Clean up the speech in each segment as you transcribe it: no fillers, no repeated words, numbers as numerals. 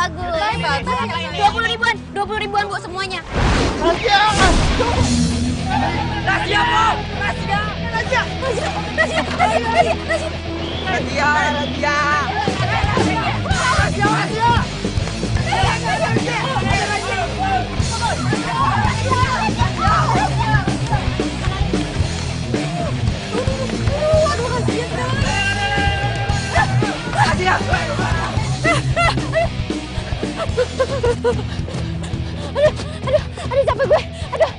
bagus. 20 ribuan Bu semuanya. Rahasia! Rahasia, Bu! Rahasia! Rahasia! Aduh capek gue. Aduh.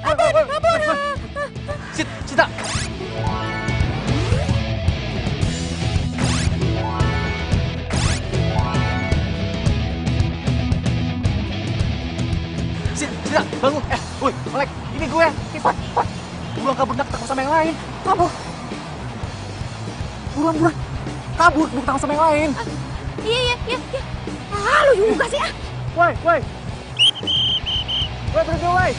Ampun. Cita! Cita, bangun. Woi, Melek, ini gue. Cepat. Buruan kabur, takut sama yang lain. Kabur. Buruan. Kabur, bukan takut sama yang lain. Iya. Ah, lu juga sih ah. Woi. Woi, berhenti, woi.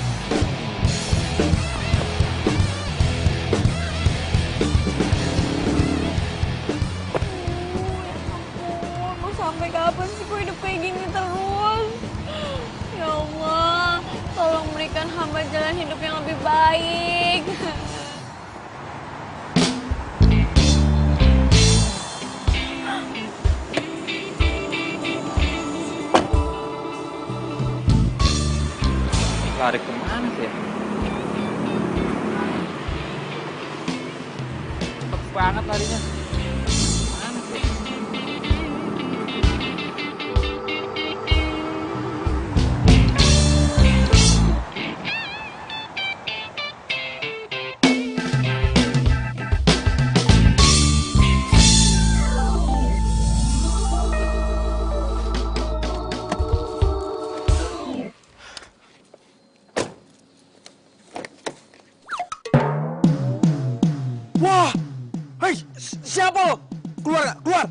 Mau sampai kapan sih gue hidup kayak gini terus? Ya Allah, tolong berikan hamba jalan hidup yang lebih baik. Lari kemana sih ya? Cepet banget larinya. Mana sih? Wah! Hei, siapa lo? Keluar! Iya.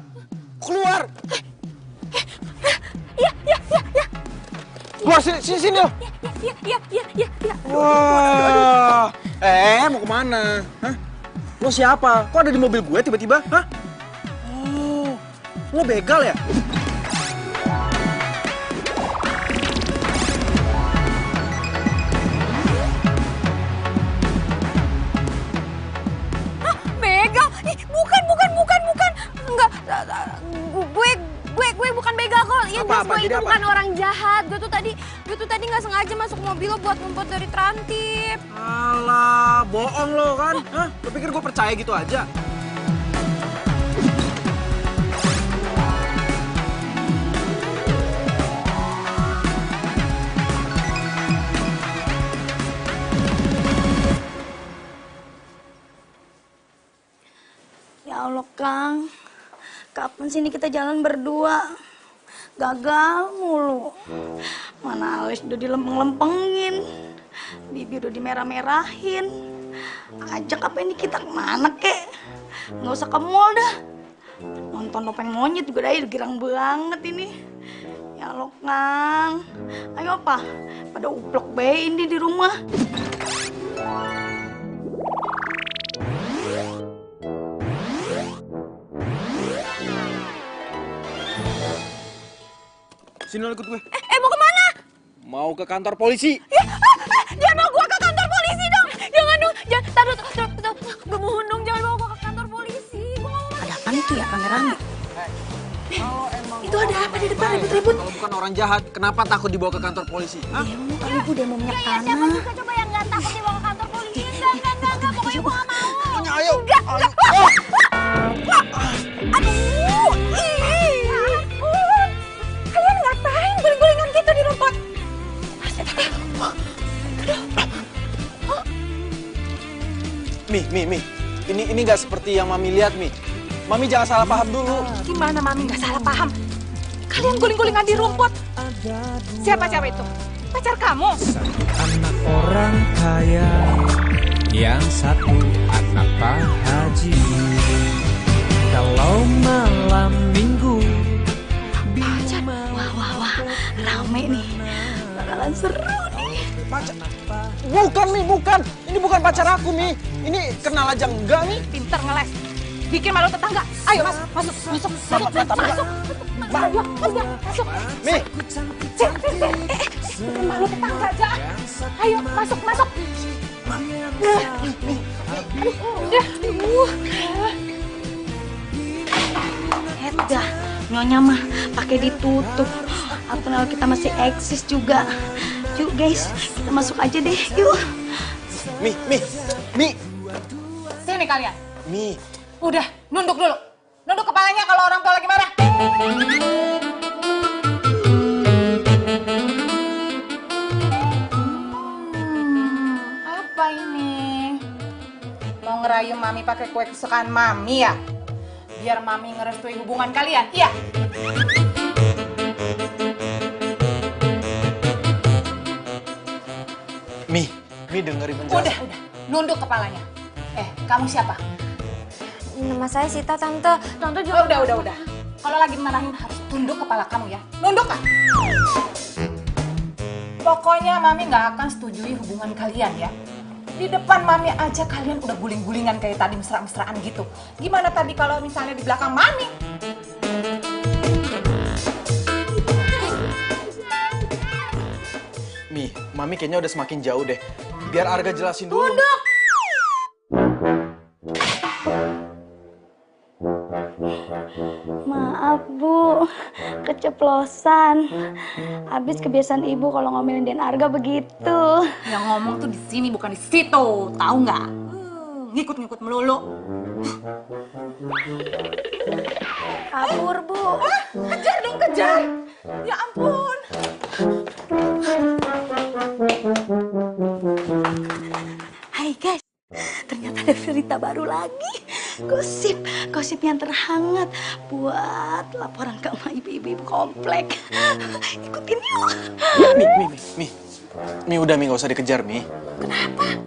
Keluar sini lo! Iya. Wah! Mau kemana? Hah? Lo siapa? Kok ada di mobil gue tiba-tiba? Hah? Oh, lo begal ya? Begal? Ih, bukan. Enggak, gue bukan begal kok. Ya jelas gue itu bukan orang jahat. Gue tuh tadi nggak sengaja masuk mobil lo buat ngumpet dari Trantip. Alah, bohong lo kan? Hah? Lo pikir gue percaya gitu aja? Ya Allah, Kang. Kapan sih ini kita jalan berdua? Gagal mulu. Mana alis udah dilempeng-lempengin. Bibir udah dimerah-merahin. Ajak apa ini kita kemana, kek? Nggak usah ke mall dah. Nonton topeng monyet juga dah, girang banget ini. Ya Allah, Kang. Ayo, apa? Pada uplok bae ini di rumah. Sini lo ikut gue. Mau kemana? Mau ke kantor polisi. Jangan bawa gue ke kantor polisi dong. Jangan dong. Taruh. Gue mohon dong, jangan bawa gue ke kantor polisi. Gue nggak mau. Ada apa itu ya, rame-rame? Itu ada apa di depan ribut-ribut? Kalau bukan orang jahat, kenapa takut dibawa ke kantor polisi? Hah? Demo kali, Bu, demo minyak Siapa tanah. juga coba yang nggak takut dibawa ke kantor polisi? Enggak. Pokoknya gue nggak mau. Ayo. Enggak. Aduh. Ampun. Kalian ngapain guling-gulingan gitu di rumput? Mi. Ini nggak seperti yang Mami lihat, Mi. Mami jangan salah paham dulu. Gimana Mami nggak salah paham? Kalian guling-gulingan di rumput. Siapa itu? Pacar kamu? Anak orang kaya, yang satu anak Pak Haji. Kalau malam minggu Pacar. Wah. Rame nih. Bakalan seru nih. Pacar? Bukan, Mi, bukan. Ini bukan pacar aku, Mi. Ini kenal aja enggak nih? Pinter ngeles. Bikin malu tetangga. Ayo masuk. Masuk. Mi, Bikin malu tetangga aja. Ayo masuk. Dah, nyonya mah pakai ditutup. Atau kalau kita masih eksis juga. Yuk guys, kita masuk aja deh. Yuk. Mi. Sini kalian. Mi. Udah, nunduk dulu. Nunduk kepalanya kalau orang tua lagi marah. Apa ini? Mau ngerayu Mami pakai kue kesukaan Mami ya? Biar Mami ngerestui hubungan kalian, iya? Mi dengerin penjelasan. Udah. Nunduk kepalanya. Kamu siapa? Nama saya Sita, Tante. Tante juga... Udah. Kalau lagi marahin harus tunduk kepala kamu ya. Nunduk kan? Pokoknya Mami nggak akan setujui hubungan kalian ya. Di depan Mami aja kalian udah guling-gulingan kayak tadi mesra-mesraan gitu. Gimana tadi kalau misalnya di belakang Mami? Mi, Mami kayaknya udah semakin jauh deh. Biar Arga jelasin dulu. Tunduk! Maaf Bu, keceplosan. Habis kebiasaan Ibu kalau ngomelin Den Arga begitu. Yang ngomong tuh di sini bukan di situ, tahu nggak? Ngikut-ngikut melulu. Kabur Bu. Kejar dong, kejar. Ya ampun. Hai guys, ternyata ada berita baru lagi. Gosip yang terhangat buat laporan ke ibu-ibu komplek. Ikutin yuk. Mi, udah Mi, nggak usah dikejar Mi. Kenapa?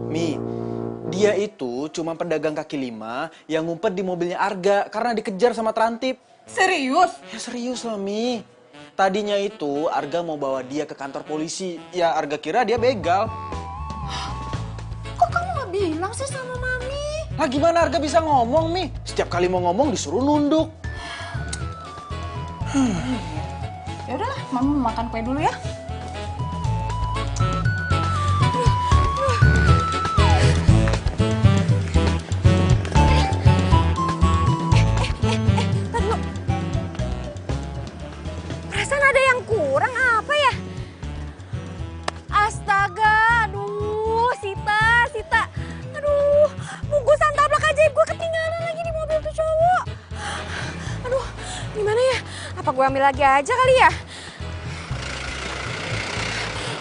Mi, dia itu cuma pedagang kaki lima yang ngumpet di mobilnya Arga karena dikejar sama Trantip. Serius? Ya serius lah Mi. Tadinya itu Arga mau bawa dia ke kantor polisi. Ya Arga kira dia begal. Kok kamu nggak bilang sih sama Mami? Lah gimana Arga bisa ngomong Mi? Setiap kali mau ngomong disuruh nunduk. Ya udahlah, Mami mau makan kue dulu ya. Perasaan ada yang kurang apa ya? Astaga, aduh, Sita. Aduh, bungkusan tabrak ajaib gue ketinggalan lagi di mobil tuh cowok. Aduh, gimana ya? Apa gue ambil lagi aja kali ya?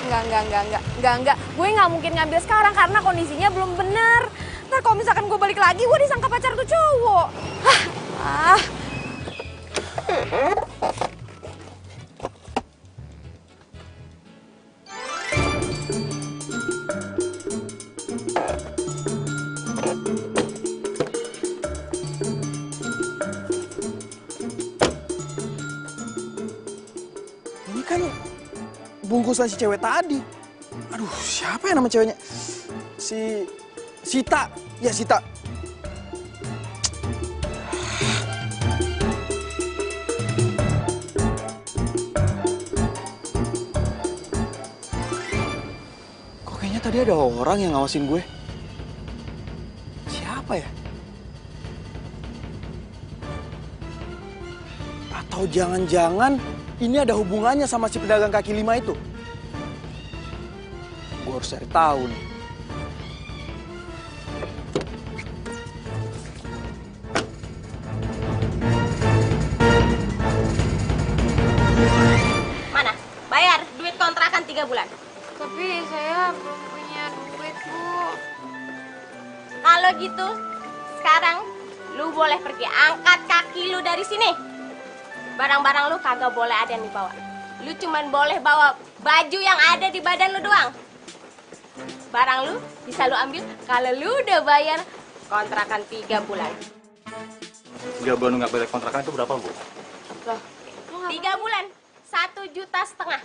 Enggak. Gue nggak mungkin ngambil sekarang karena kondisinya belum bener. Ntar kalau misalkan gue balik lagi, gue disangka pacar tuh cowok. Ini kan bungkusan si cewek tadi. Aduh, siapa ya nama ceweknya? Si Sita. Ya, Sita. Kok kayaknya tadi ada orang yang ngawasin gue? Siapa ya? Atau jangan-jangan ini ada hubungannya sama si pedagang kaki lima itu? Gue harus cari tahu nih. Mana? Bayar duit kontrakan 3 bulan. Tapi saya belum punya duit, Bu. Kalau gitu, sekarang lu boleh pergi. Angkat kaki lu dari sini. Barang-barang lu kagak boleh ada yang dibawa. Lu cuman boleh bawa baju yang ada di badan lu doang. Barang lu bisa lu ambil kalau lu udah bayar kontrakan 3 bulan. 3 bulan nggak bayar kontrakan itu berapa, Bu? Loh, 3 bulan, 1,5 juta. 1,5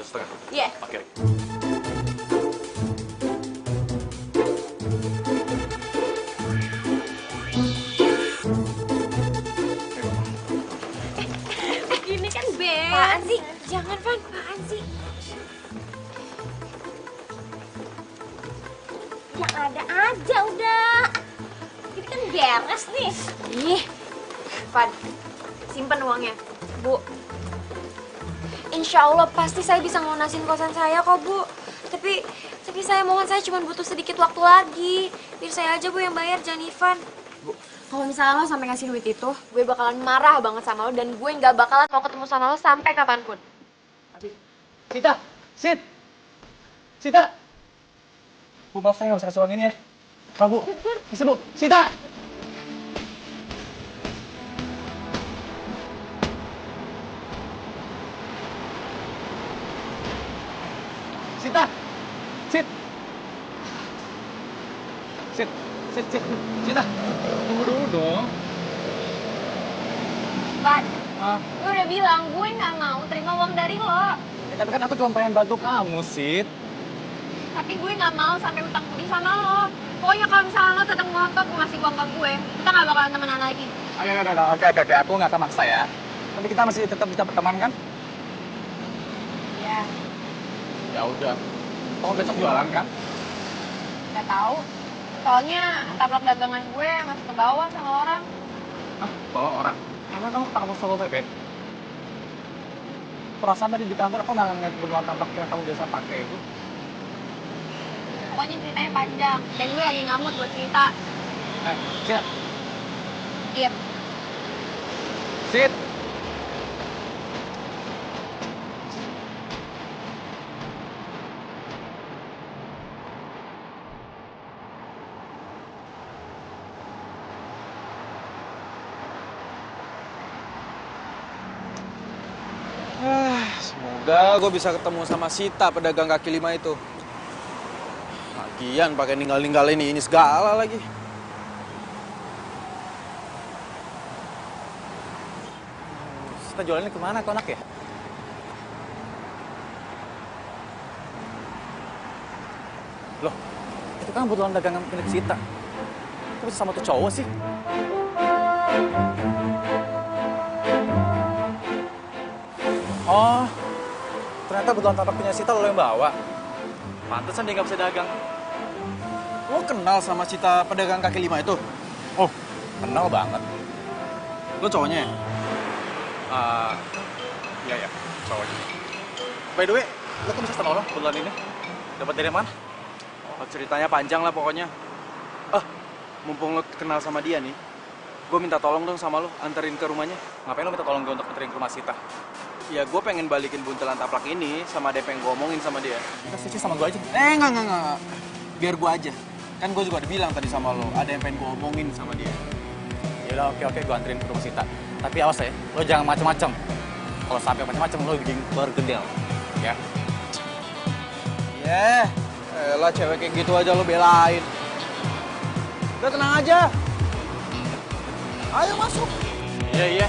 juta? Iya. Oke. Yang ada aja udah. Ini kan beres nih. Ih, Van, simpen uangnya. Bu, insya Allah pasti saya bisa ngelunasin kosan saya kok, Bu. Tapi saya mohon, saya cuma butuh sedikit waktu lagi. Biar saya aja, Bu, yang bayar, jangan Ivan. Bu, kalau misalnya lo sampai ngasih duit itu, gue bakalan marah banget sama lo dan gue nggak bakalan mau ketemu sama lo sampai kapanpun. Sita! Sita! Bu, maaf saya nggak bisa kasih uang ini ya. Bu, bisa Bu. Sita! Sita! Sita! Tunggu dulu dong. Van, gue udah bilang gue nggak mau terima uang dari lo. Tapi kan aku cuma pengen bantu kamu, Sid. Tapi gue nggak mau sampai utang budi sama lo. Pokoknya kalau misalnya lo tetap ngotot ngasih uang ke gue, kita nggak bakalan temenan lagi. Oke. Aku nggak akan maksa ya. Tapi kita masih tetap bisa berteman kan? Ya, Ya udah. Kamu besok jualan kan? nggak tahu. Soalnya tabrak dagangan gue masih ke bawah sama orang. Hah? Bawa orang? Emang kamu takut solo bebek? Perasaan tadi di kantor aku nggak ngeliat beruang tampak yang kamu biasa pakai itu. Pokoknya ceritanya panjang. Dan gue lagi ngamut buat cerita. Sid. Iya. Sid. Semoga gue bisa ketemu sama Sita, pedagang kaki lima itu. Lagian pakai ninggalin ini segala lagi. Kita jualannya kemana, Konak ya? Loh, itu kan kebetulan dagangan milik Sita. Kok bisa sama tuh cowok sih? Oh, ternyata kebetulan tapak punya Sita lo yang bawa. Pantesan dia nggak bisa dagang. Lo kenal sama Sita pedagang kaki lima itu? Oh, kenal banget. Lo cowoknya ya? Iya, cowoknya. By the way, lo kok bisa sama orang kebetulan ini? Dapat dari mana? Oh, ceritanya panjang lah pokoknya. Mumpung lo kenal sama dia nih, gue minta tolong dong sama lo, anterin ke rumahnya. Ngapain lo minta tolong gue untuk anterin ke rumah Sita? Ya gue pengen balikin buntelan taplak ini sama ada yang pengen gue omongin sama dia. Kita sih sama gue aja. Enggak. Biar gue aja. Kan gue juga udah bilang tadi sama lo, ada yang pengen gue omongin sama dia. Yaudah, oke, gue anterin ke rumah Sita. Tapi awas ya, lo jangan macem-macem. Kalau sampai macem-macem, lo bikin bergedel. Ya? Elah cewek kayak gitu aja lo belain. Udah tenang aja. Ayo masuk. Iya.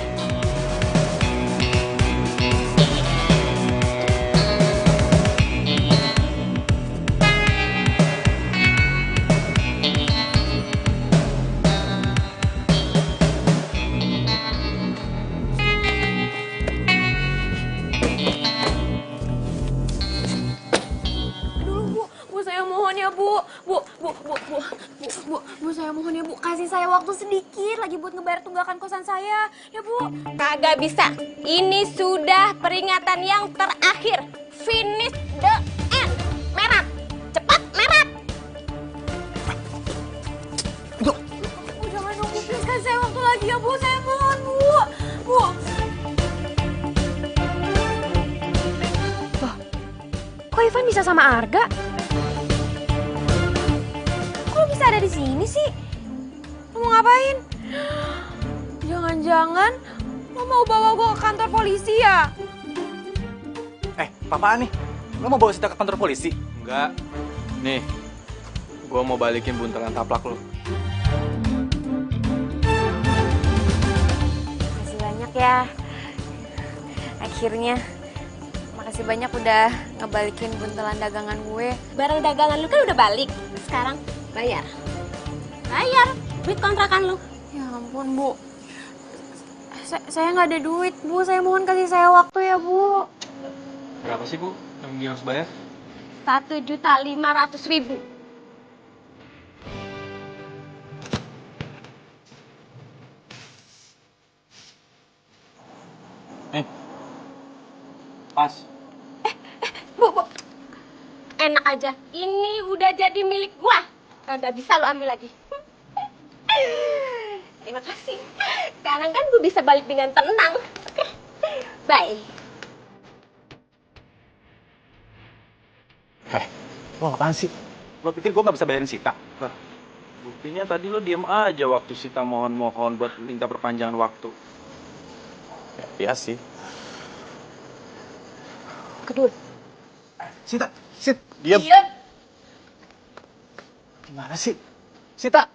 Bu, saya mohon ya, Bu. Kasih saya waktu sedikit lagi buat ngebayar tunggakan kosan saya. Ya, Bu. Kagak bisa. Ini sudah peringatan yang terakhir. Finish the end. Merah. Cepat, merah. Bu, jangan nunggu. Please, kasih saya waktu lagi ya, Bu. Saya mohon, Bu. Bu. Loh, kok Ivan bisa sama Arga? Kok bisa ada di sini sih? Lo mau ngapain? Jangan-jangan lo mau bawa gue ke kantor polisi ya? Apaan nih? Lo mau bawa Sita ke kantor polisi? Enggak. Nih, gue mau balikin buntelan taplak lo. Makasih banyak ya. Akhirnya. Makasih banyak udah ngebalikin buntelan dagangan gue. Barang dagangan lu kan udah balik. Sekarang bayar. Bayar duit kontrakan lu. Ya ampun, Bu. Saya nggak ada duit, Bu. Saya mohon kasih saya waktu ya, Bu. Berapa sih, Bu, yang dia harus bayar? 1.500.000. Pas. Bu. Enak aja. Ini udah jadi milik gua. Nggak bisa lo ambil lagi. Terima kasih. Sekarang kan gue bisa balik dengan tenang. Bye. Lo apaan sih? Lo pikir gue nggak bisa bayarin Sita? Buktinya tadi lo diem aja waktu Sita mohon-mohon buat minta perpanjangan waktu. Ya, iya sih. Kedul. Sita, Sit, diam. Diam. Gimana sih? Sita.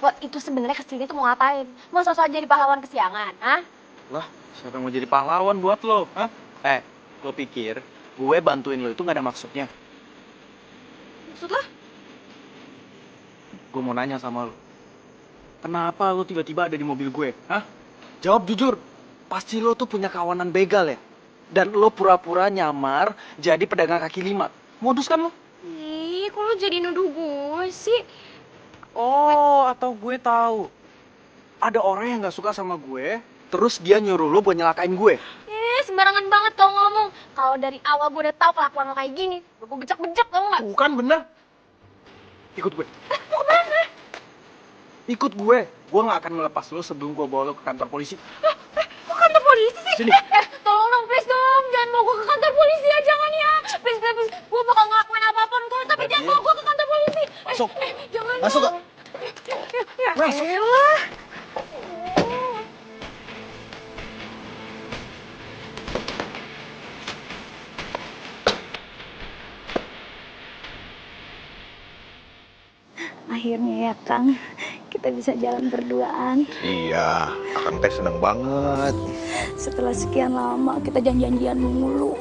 Lo itu sebenarnya kesini tuh mau ngapain? Mau sosok jadi pahlawan kesiangan, ah? Lah, siapa yang mau jadi pahlawan buat lo? Hah? Lo pikir gue bantuin lo itu nggak ada maksudnya? Maksud lo? Gue mau nanya sama lo. Kenapa lo tiba-tiba ada di mobil gue? Hah? Jawab jujur. Pasti lo tuh punya kawanan begal ya? Dan lo pura-pura nyamar jadi pedagang kaki lima. Modus kan lo? Ih, kok lo jadi nuduh gue sih? Oh, atau gue tahu. Ada orang yang nggak suka sama gue, terus dia nyuruh lo buat nyelakain gue. Sembarangan banget kau ngomong. Kalau dari awal gue udah tahu kelakuan lo kayak gini, gue bejek-bejek tau nggak? Bukan bener. Ikut gue. Mau kemana? Ikut gue. Gue nggak akan melepas lo sebelum gue bawa lo ke kantor polisi. Kok kantor polisi sih? Sini. Tolong dong, please dong. Jangan bawa gue ke kantor polisi ya, jangan ya. Please. Gue bakal ngelakuin apapun kok, tapi jangan bawa gue ke kantor polisi. Masuk. Jangan Masuk, dong. Ya, Masuk. elah. Akhirnya ya Kang, kita bisa jalan berduaan. Iya, Akang teh seneng banget. Setelah sekian lama kita janjian mulu.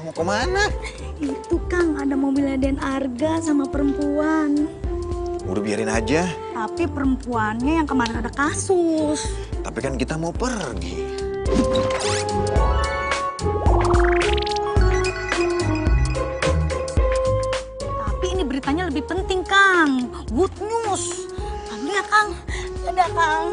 Mau kemana? Itu Kang, ada mobilnya Den Arga sama perempuan. Udah biarin aja. Tapi perempuannya yang kemarin ada kasus. Tapi kan kita mau pergi. Tapi ini beritanya lebih penting Kang. Good news. Ambil ya Kang. Dadah Kang.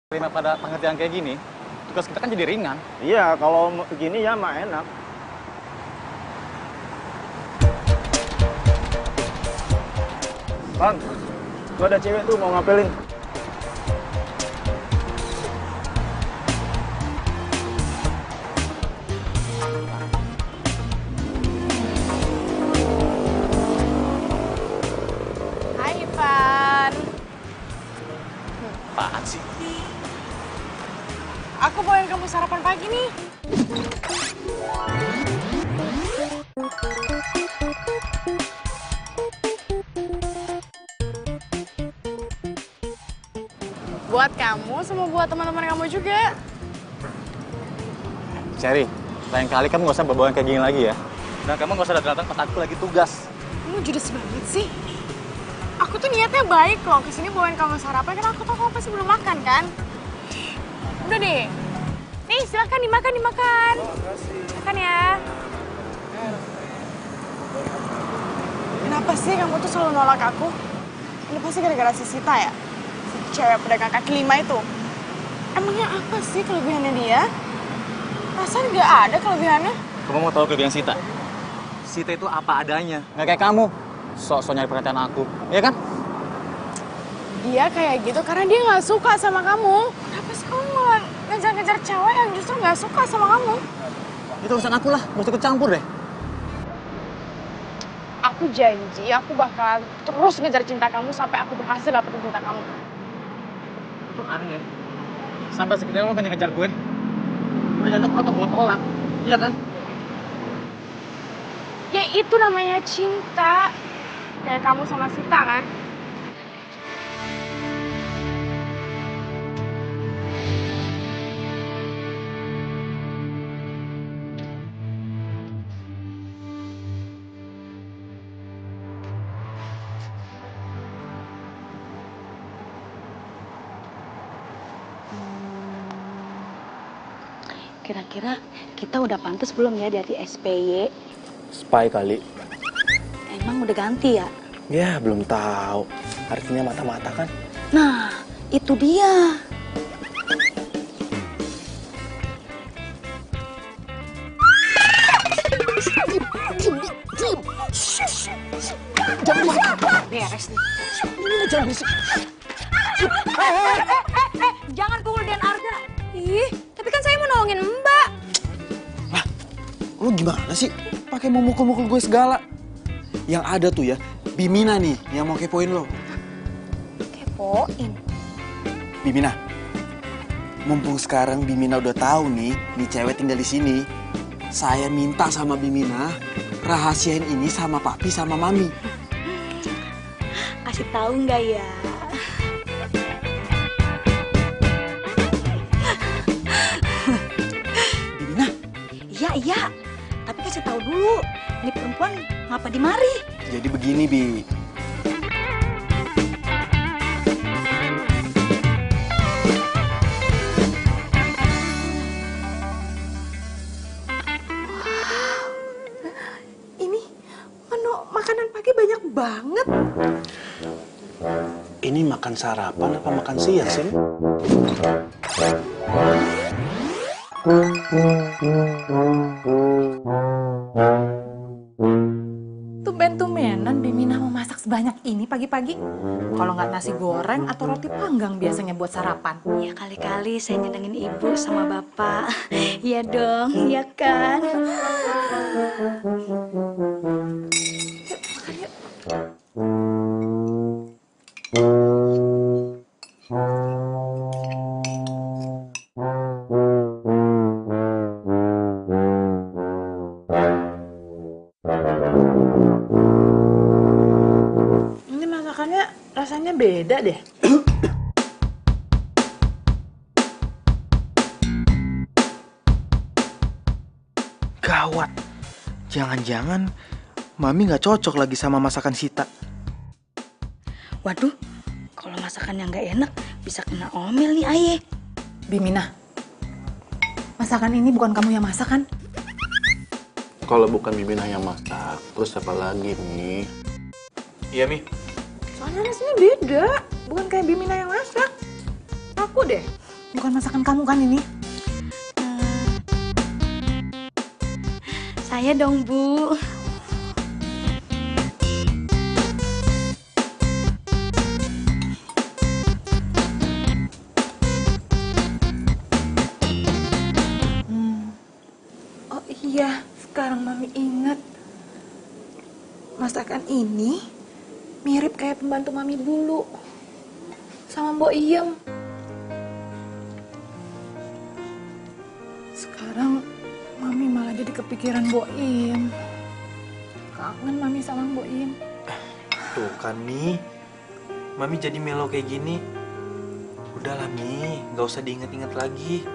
Terima pada pengertian kayak gini, tugas kita kan jadi ringan. Iya, kalau begini ya mah enak. Bang, gua ada cewek tuh mau ngapelin. apaan sih? Aku bawain kamu sarapan pagi nih. Buat kamu sama buat teman-teman kamu juga. Cherry, lain kali kamu nggak usah bawa kayak gini lagi ya. Dan kamu nggak usah datang pas aku lagi tugas. Kamu judes banget sih. Aku tuh niatnya baik loh, kesini bawain kamu sarapan karena aku tahu kamu pasti belum makan kan. Udah deh. Nih silakan dimakan. Makan ya. Kenapa sih kamu tuh selalu nolak aku? Ini pasti gara-gara si Sita ya? Si cewek pedagang kaki lima itu. Emangnya apa sih kelebihannya dia? Rasanya nggak ada kelebihannya. Kamu mau tahu kelebihan Sita? Sita itu apa adanya, nggak kayak kamu. Sok-sok nyari perhatian aku, iya kan? Dia kayak gitu karena dia nggak suka sama kamu. Kenapa sih kamu malah ngejar-ngejar cewek yang justru nggak suka sama kamu? Itu urusan aku lah, gak usah ikut campur deh. Aku janji aku bakal terus ngejar cinta kamu sampai aku berhasil dapetin cinta kamu. Itu aneh. Sampai segini lo kan ngejar gue. Udah jangan kotor buat tolak, iya kan? Ya itu namanya cinta. Kayak kamu sama Sita kan? Kira-kira kita udah pantas belum ya dari SPY? Spy kali. Emang udah ganti ya? Ya, belum tahu. Artinya mata-mata kan? Nah, itu dia. Beres nih. Jangan pukul Den Arga. Ih, tapi kan saya mau nolongin Mbak. Lah, lu gimana sih? Pakai mau mukul-mukul gue segala. Yang ada tuh ya, Bimina nih yang mau kepoin lo. Kepoin? Bimina, mumpung sekarang Bimina udah tahu nih cewek tinggal di sini. Saya minta sama Bimina, rahasiain ini sama papi sama mami. Kasih tahu nggak ya? Bimina? Iya. Tapi kasih tahu dulu. Ini perempuan ngapa di mari? Jadi begini, Bi. Ini menu makanan pagi banyak banget. Ini makan sarapan apa makan siang, Sen? Tumben-tumbenan Bimina mau masak sebanyak ini pagi-pagi. Kalau nggak nasi goreng atau roti panggang biasanya buat sarapan. Ya kali-kali saya nyenengin ibu sama bapak. Iya dong, iya kan? Ini masakannya rasanya beda deh. Gawat. Jangan-jangan Mami nggak cocok lagi sama masakan Sita. Waduh, kalau masakan yang nggak enak bisa kena omel nih Aye. Bimina, masakan ini bukan kamu yang masak kan? Kalau bukan Bimina yang masak, terus siapa lagi nih? Iya, Mi. Soalnya rasanya beda, bukan kayak Bimina yang masak. Aku deh, bukan masakan kamu kan ini? Saya dong, Bu. Oh iya, sekarang Mami ingat. Masakan ini mirip kayak pembantu Mami dulu. Sama Mbok Iem. kepikiran Boim. Kangen Mami sama Boim. Tuh kan, Mi. Mami jadi melo kayak gini. Udahlah, Mi. Nggak usah diinget-inget lagi.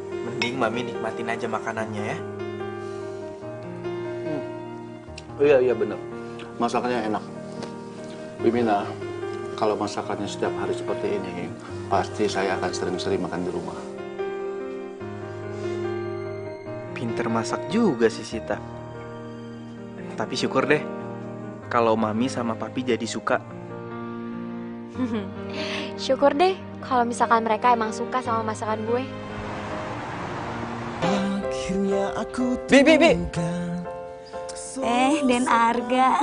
Mending Mami nikmatin aja makanannya ya. Iya bener. Masakannya enak. Bimina, kalau masakannya setiap hari seperti ini, pasti saya akan sering-sering makan di rumah. Pinter masak juga sih Sita. Tapi syukur deh kalau Mami sama Papi jadi suka. Syukur deh kalau misalkan mereka emang suka sama masakan gue. Bi. Den Arga.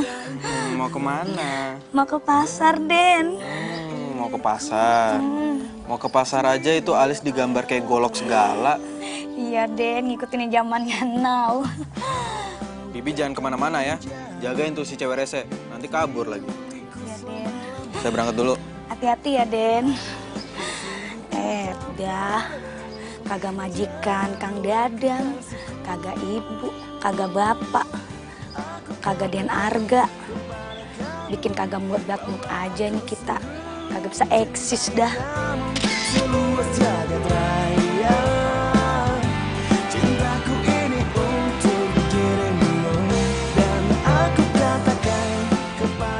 Mau kemana? Mau ke pasar, Den. Mau ke pasar. Mau ke pasar aja itu alis digambar kayak golok segala. Iya, Den, ngikutin zamannya now. Bibi jangan kemana-mana ya. Jagain tuh si cewek rese. Nanti kabur lagi. Iya, Den. Saya berangkat dulu. Hati-hati ya, Den. Dah. Kagak majikan Kang Dadang. Kagak ibu. Kagak bapak. Kagak Den Arga. Bikin kagak mood aja nih kita. Kagak bisa eksis dah.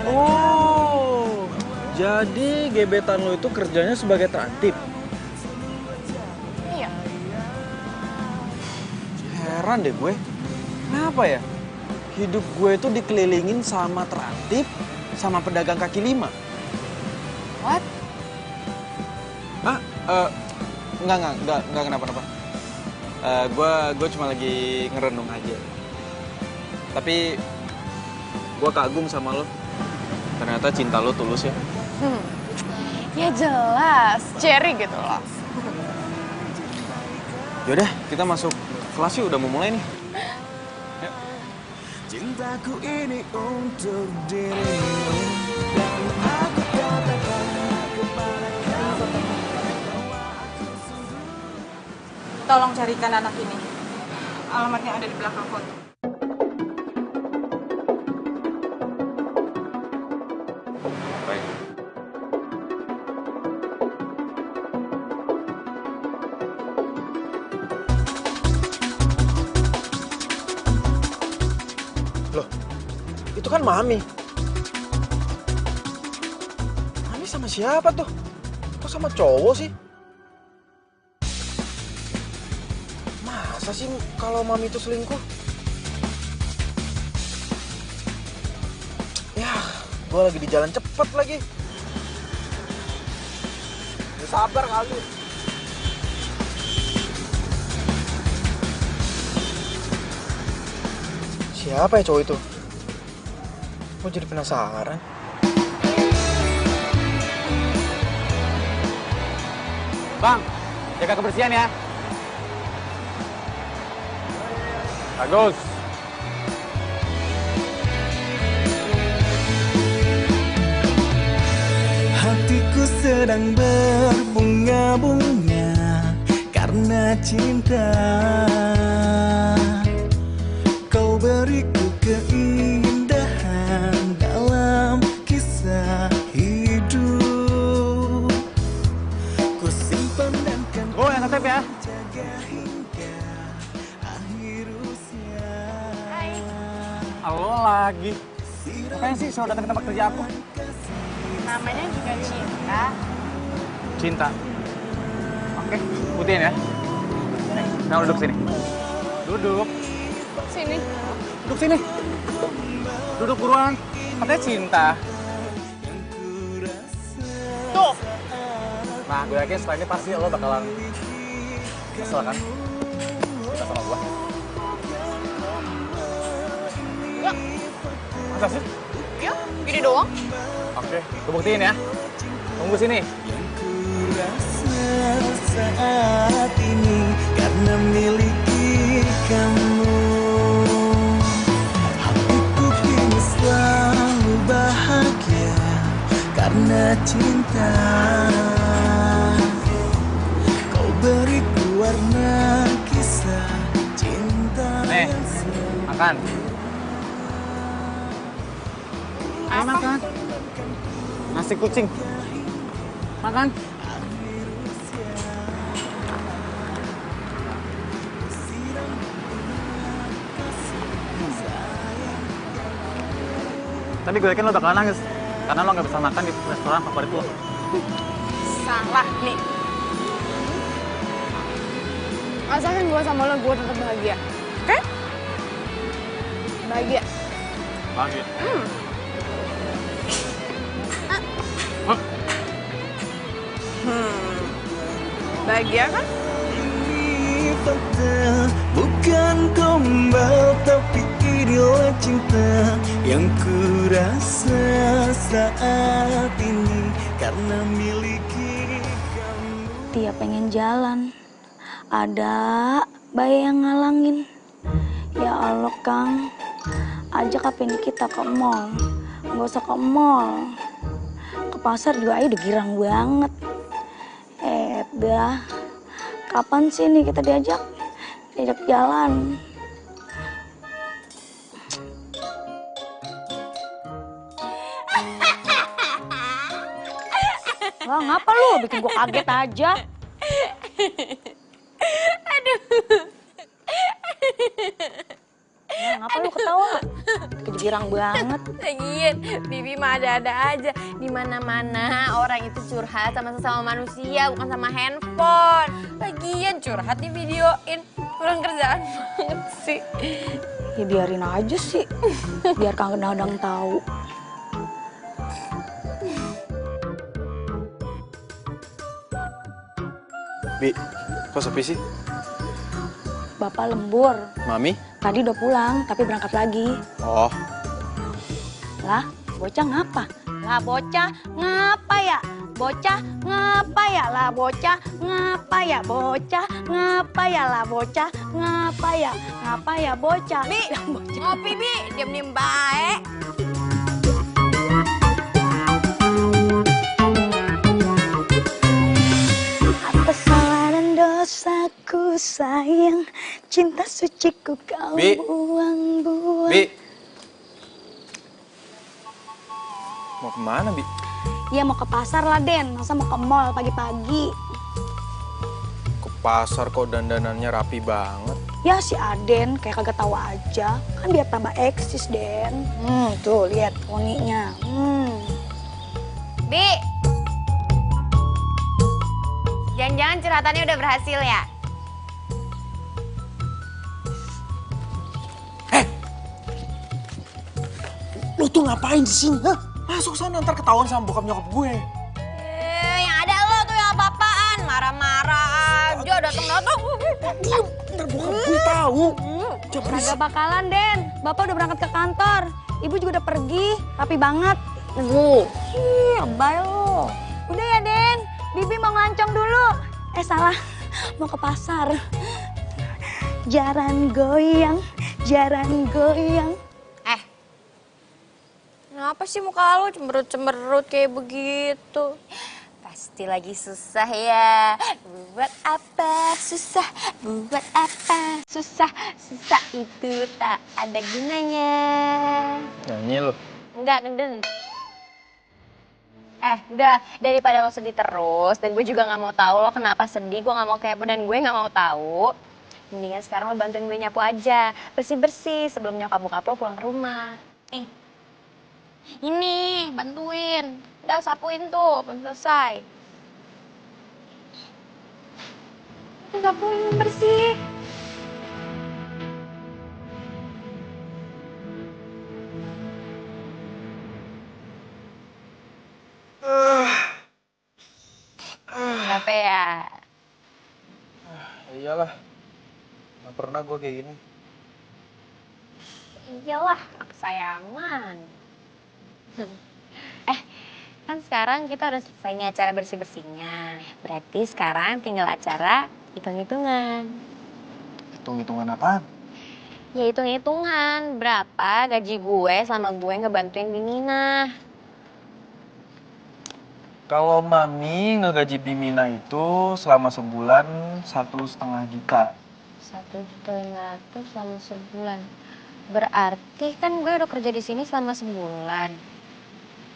Oh, jadi gebetan lo itu kerjanya sebagai terantip? Iya. Heran deh gue. Kenapa ya? Hidup gue itu dikelilingin sama terantip, sama pedagang kaki lima. What? Hah? Enggak kenapa-napa. Gue cuma lagi ngerenung aja. Tapi gue kagum sama lo. Ternyata cinta lo tulus ya. Ya jelas, Cherry gitu loh. Yaudah, kita masuk kelas yuk. Udah mau mulai nih. Cintaku ini untuk dirimu dan aku katakan kepada kamu. Tolong carikan anak ini. Alamatnya ada di belakang foto. Baik. Loh, itu kan Mami. Mami sama siapa tuh? Kok sama cowok sih? Masa sih kalau Mami itu selingkuh? Ya, gue lagi di jalan cepet lagi. Ya, sabar kali. Siapa ya cowok itu? Gue jadi penasaran. Bang, jaga kebersihan ya. Bagus. Hatiku sedang berbunga-bunga karena cinta. Kau beriku keindahan dalam kisah hidup. Ku simpan dan kan Gue yang ngetep ya. jaga hingga akhir usia. Halo lagi. Ngapain sih selalu datang ke tempat kerja aku? Namanya juga cinta. Cinta. Oke, putihin ya. Nah, duduk sini. Duduk. Sini. Duduk sini. Duduk buruan. Katanya cinta. Tuh. Nah, gue yakin setelah ini pasti lo bakalan kesel kan? Kita sama gue. Ya, Masa sih? ya, gini doang. Oke, gue buktiin ya. Tunggu sini. Rasa saat ini karena miliki kamu. Hatiku kini selalu bahagia karena cinta. Kau beriku warna kisah cinta. Nih, Makan. Ayo makan. Nasi kucing. Makan. Tadi gue yakin lo bakalan nangis karena lo nggak bisa makan di restoran favorit lo. Salah nih. Asalkan gue sama lo, gue tetap bahagia. Oke? Bahagia. Bahagia. Bahagia kan? Ini fakta, bukan gombal, tapi inilah cinta yang kurasa saat ini karena miliki kamu. Dia pengen jalan, ada bayi yang ngalangin. Ya Allah Kang, ajak apa ini kita ke mall. Nggak usah ke mall, ke pasar juga aja udah girang banget. Dah, kapan sih nih kita diajak jalan? Wah, ngapa lu? Bikin gua kaget aja. Wah, ngapa lu ketawa? Kejirang banget. Lagian, Bibi mah ada-ada aja. Di mana-mana orang itu curhat sama sesama manusia, bukan sama handphone. Lagian curhat di videoin. Kurang kerjaan banget sih. Ya biarin aja sih. Biar Kang Dadang tahu. Bi, kok sepi sih? Bapak lembur. Mami? Tadi udah pulang, tapi berangkat lagi. Oh, Lah, bocah ngapa? Lah, bocah ngapa ya? Bocah ngapa ya? Lah, bocah ngapa ya? Bocah ngapa ya? Lah, bocah ngapa ya? Ngapa ya bocah? Bi, ngopi Bi, diem-diem baik. Apa salah dan dosaku sayang, cinta suciku kau Bi. buang-buang. Bi. Mau kemana, Bi? Ya mau ke pasar lah Den, masa mau ke mall pagi-pagi. Ke pasar kok dandanannya rapi banget. Ya si Aden kayak kagak tahu aja, kan biar tambah eksis Den. Tuh lihat wanginya. Bi, jangan-jangan curhatannya udah berhasil ya? Lu tuh ngapain di sini? Hah? Masuk sana ntar ketahuan sama bokap nyokap gue. Yang ada lo tuh yang apa-apaan, marah-marah aja, datang-datang. Diam, ntar bokap gue tahu. Kagak bakalan Den, Bapak udah berangkat ke kantor. Ibu juga udah pergi, rapi banget. Lebay lo. Udah ya Den, Bibi mau ngelancong dulu. Salah, mau ke pasar. Jaran goyang, jaran goyang. Kenapa sih muka lo cemberut-cemberut kayak begitu? Pasti lagi susah ya. Buat apa susah? Buat apa susah? Susah itu tak ada gunanya. Nyanyi lu. Enggak, ngeden. Udah, daripada lo sedih terus, dan gue juga gak mau tahu lo kenapa sedih, gue gak mau kepo dan gue gak mau tahu. Mendingan sekarang lo bantuin gue nyapu aja, bersih-bersih sebelum nyokap bokap lo pulang ke rumah. Ini, bantuin. Udah, sapuin tuh, belum selesai. Itu sapuin, bersih. Kenapa ya? Iyalah, gak pernah gue kayak gini. Iyalah, kesayangan. Kan sekarang kita udah selesai nih acara bersih-bersihnya. Berarti sekarang tinggal acara hitung-hitungan. Hitung-hitungan apaan? Ya hitung-hitungan berapa gaji gue selama gue ngebantuin Bimina. Kalau Mami ngegaji Bimina itu selama sebulan 1,5 juta. 1,5 juta selama sebulan. Berarti kan gue udah kerja di sini selama sebulan.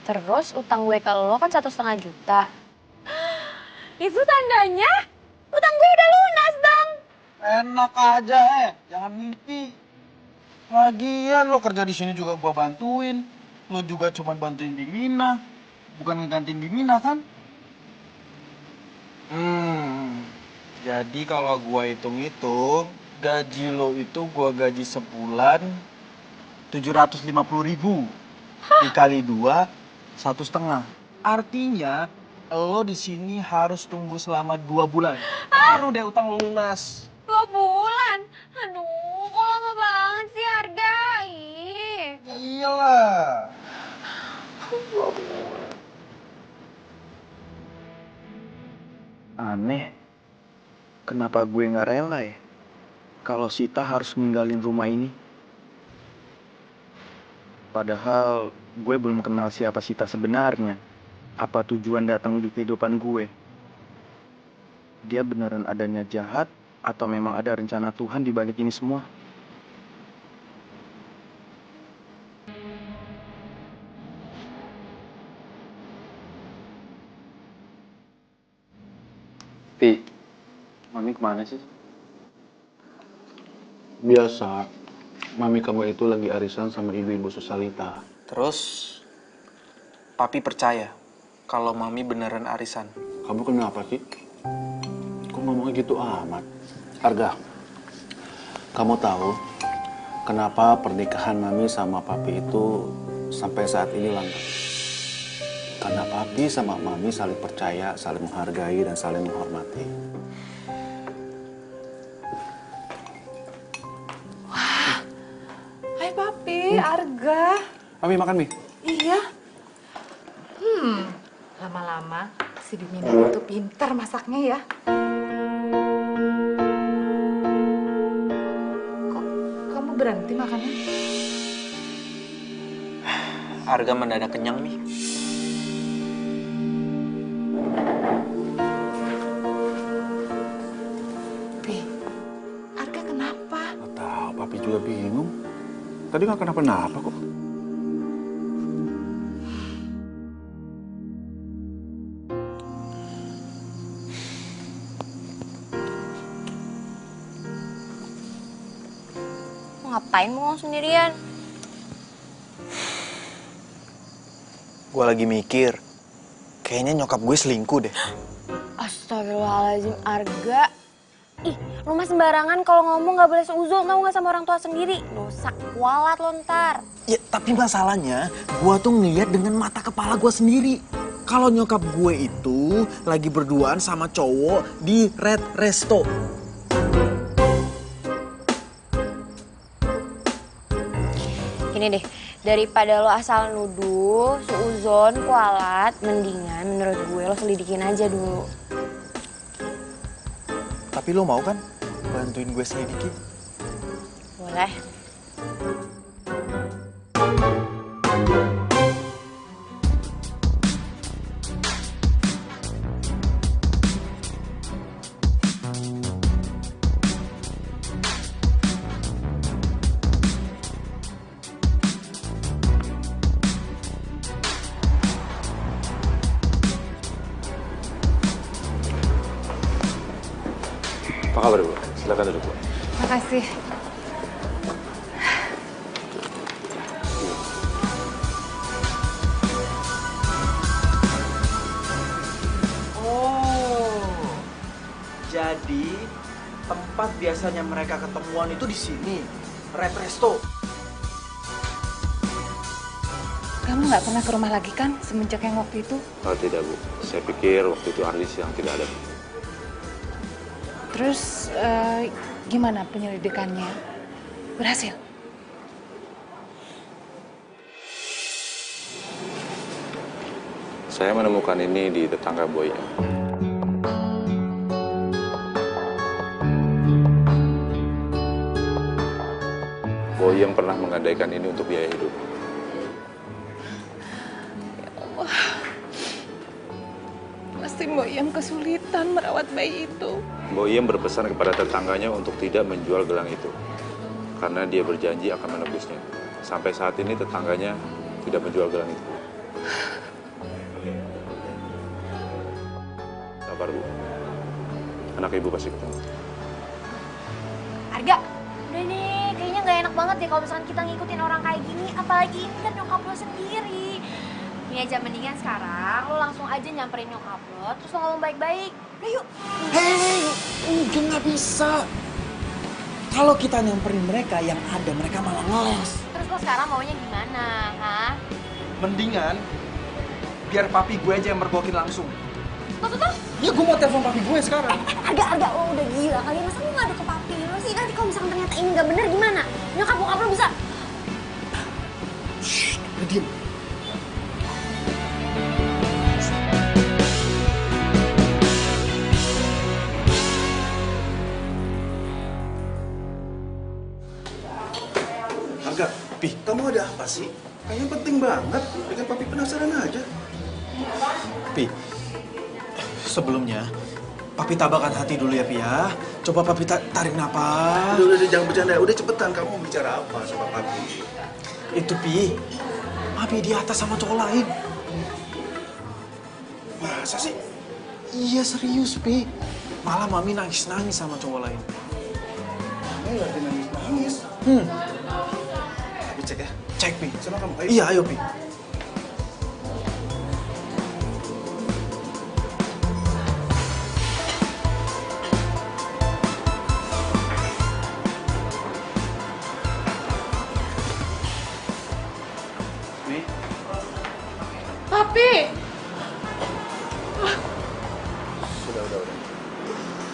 Terus utang gue ke lo kan 1,5 juta. Itu tandanya utang gue udah lunas dong. Enak aja jangan mimpi. Lagian lo kerja di sini juga gua bantuin. Lo juga cuma bantuin Bimina, bukan ngegantiin Bimina kan? Jadi kalau gua hitung-hitung, gaji lo itu gua gaji sebulan 750.000 dikali 2, 1,5. Artinya lo di sini harus tunggu selama 2 bulan. Baru deh utang lo lunas. 2 bulan? Aduh, kok lama banget sih harga? Ih. Iyalah. Aneh. Kenapa gue nggak rela ya? Kalau Sita harus ninggalin rumah ini. Padahal gue belum kenal siapa Sita sebenarnya. Apa tujuan datang di kehidupan gue? Dia beneran adanya jahat atau memang ada rencana Tuhan di balik ini semua? Pi, Mami kemana sih? Biasa, Mami kamu itu lagi arisan sama ibu-ibu Susalita. Terus, Papi percaya kalau Mami beneran arisan. Kamu kenapa sih? Kok ngomongnya gitu amat? Arga, kamu tahu kenapa pernikahan Mami sama Papi itu sampai saat ini langgeng? Karena Papi sama Mami saling percaya, saling menghargai, dan saling menghormati. Wah, hai Papi, Arga. Mami makan mie? Iya. Lama-lama si Bimina itu pintar masaknya ya. Kok kamu berhenti makannya? Arga mendadak kenyang nih. Arga kenapa? Gak tahu, Papi juga bingung. Tadi gak kenapa-napa kok. Ngapain mau sendirian? Gue lagi mikir, kayaknya nyokap gue selingkuh deh. Astagfirullahaladzim, Arga. Ih, lu mah sembarangan kalau ngomong gak boleh seuzon, tau gak sama orang tua sendiri. Dosa kualat lo ntar. Ya, tapi masalahnya, gue tuh ngeliat dengan mata kepala gue sendiri. Kalau nyokap gue itu lagi berduaan sama cowok di Red Resto. Ini deh, daripada lo asal nuduh, seuzon, kualat, mendingan menurut gue lo selidikin aja dulu. Tapi lo mau kan bantuin gue selidiki? Boleh. Apa kabar, Bu? Silakan duduk, Bu. Makasih. Oh, jadi tempat biasanya mereka ketemuan itu di sini, Red Resto. Kamu nggak pernah ke rumah lagi kan semenjak yang waktu itu? Oh, tidak, Bu. Saya pikir waktu itu Ardi yang tidak ada. Terus gimana penyelidikannya? Berhasil? Saya menemukan ini di tetangga Boyem. Boyem pernah menggadaikan ini untuk biaya hidup. Pasti Mbok Yem kesulitan merawat bayi itu. Boyem berpesan kepada tetangganya untuk tidak menjual gelang itu. karena dia berjanji akan menebusnya. Sampai saat ini tetangganya tidak menjual gelang itu. Sabar, Bu. Anak ibu pasti ketemu. Arga, udah nih, kayaknya nggak enak banget deh kalau misalkan kita ngikutin orang kayak gini. Apalagi ini kan nyokap lo sendiri. Ini aja mendingan sekarang lo langsung aja nyamperin nyokap lo, terus lo ngomong baik-baik. Udah yuk. Hei, mungkin nggak bisa. Kalau kita nyamperin mereka, yang ada mereka malah ngeles. Terus lo sekarang maunya gimana, ha? Mendingan biar papi gue aja yang mergokin langsung. Tuh. Ya gue mau telepon papi gue sekarang. Arga, lo udah gila kali. Masa lo ngadu ke papi lo sih? Nanti kalau misalkan ternyata ini nggak bener gimana? Nyokap bokap lo bisa. Shh, udah diem. Arga, Pi, kamu ada apa sih? Kayaknya penting banget, bikin papi penasaran aja. Pi, sebelumnya papi tabahkan hati dulu ya, Pi ya. Coba papi tarik napas. Udah, jangan bercanda. Udah cepetan, kamu mau bicara apa sama papi? Itu, Pi. Mami di atas sama cowok lain. Masa sih? Iya, serius, Pi. Malah Mami nangis-nangis sama cowok lain. Mami lagi nangis-nangis. Papi cek ya? Cek, Pi. Sama kamu, ayo. Iya, ayo, Pi. Papi! Sudah.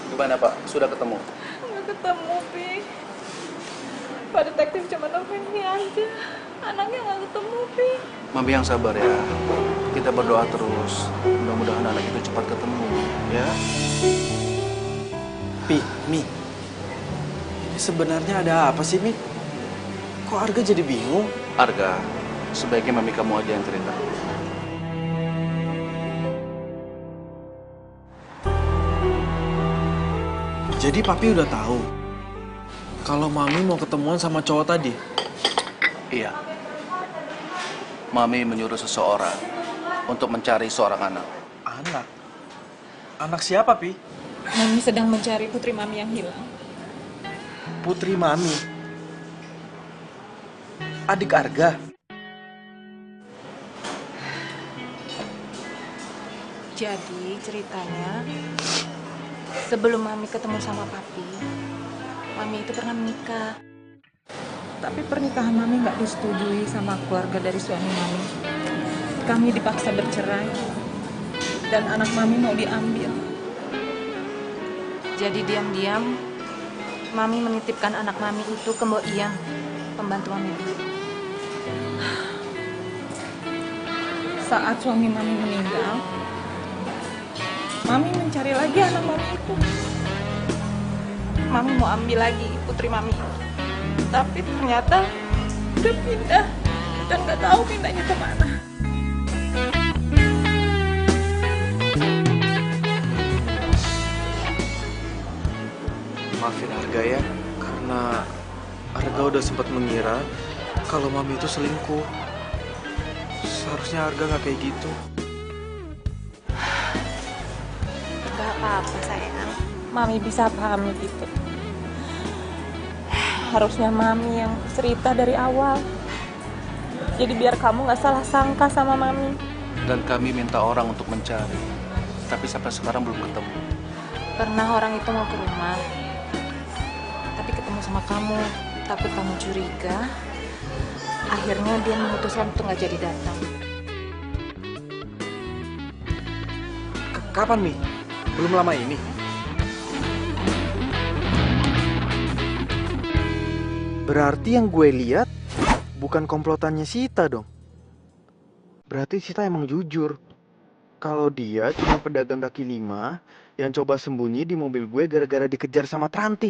Gimana, Pak? Sudah ketemu? Nggak ketemu, Pi. Pak detektif cuma nemuin ini aja. Anaknya nggak ketemu, Pi. Mami yang sabar ya. Kita berdoa terus. Mudah-mudahan anak itu cepat ketemu, ya. Pi, Mi. Ini sebenarnya ada apa sih, Mi? Kok Arga jadi bingung? Arga, sebaiknya Mami kamu aja yang cerita. Jadi Papi udah tahu kalau Mami mau ketemuan sama cowok tadi? Iya. Mami menyuruh seseorang untuk mencari seorang anak. Anak? Anak siapa, Pi? Mami sedang mencari putri Mami yang hilang. Putri Mami? Adik Arga? Jadi ceritanya, sebelum Mami ketemu sama Papi, Mami itu pernah menikah. Tapi pernikahan Mami nggak disetujui sama keluarga dari suami Mami. Kami dipaksa bercerai, dan anak Mami mau diambil. Jadi diam-diam, Mami menitipkan anak Mami itu ke Mbok Iyang, pembantu Mami. Saat suami Mami meninggal, Mami mencari lagi anak Mami itu. Mami mau ambil lagi putri Mami. Tapi ternyata udah pindah dan nggak tahu pindahnya kemana. Maafin Arga ya, karena Arga udah sempat mengira kalau Mami itu selingkuh. Seharusnya Arga nggak kayak gitu. Gak apa-apa sayang. Mami bisa pahami gitu. Harusnya Mami yang cerita dari awal. Jadi biar kamu gak salah sangka sama Mami. Dan kami minta orang untuk mencari. Tapi sampai sekarang belum ketemu. Pernah orang itu mau ke rumah. Tapi ketemu sama kamu. Takut kamu curiga. Akhirnya dia memutuskan untuk gak jadi datang. Kapan, Mi? Belum lama ini? Berarti yang gue lihat bukan komplotannya Sita dong. Berarti Sita emang jujur. Kalau dia cuma pedagang kaki lima yang coba sembunyi di mobil gue gara-gara dikejar sama Tranti.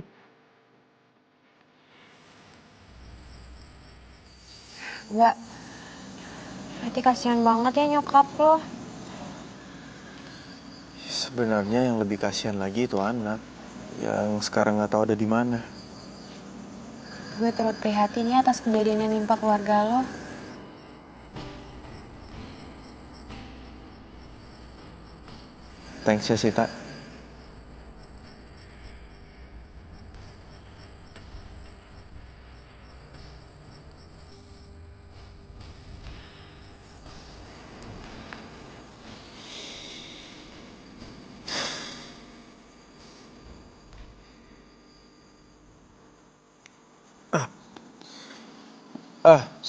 Enggak. Berarti kasihan banget ya nyokap lo. Sebenarnya yang lebih kasihan lagi itu anak yang sekarang nggak tahu ada di mana. Gue turut prihatin ya atas kejadian yang nimpa keluarga lo. Thanks ya Sita.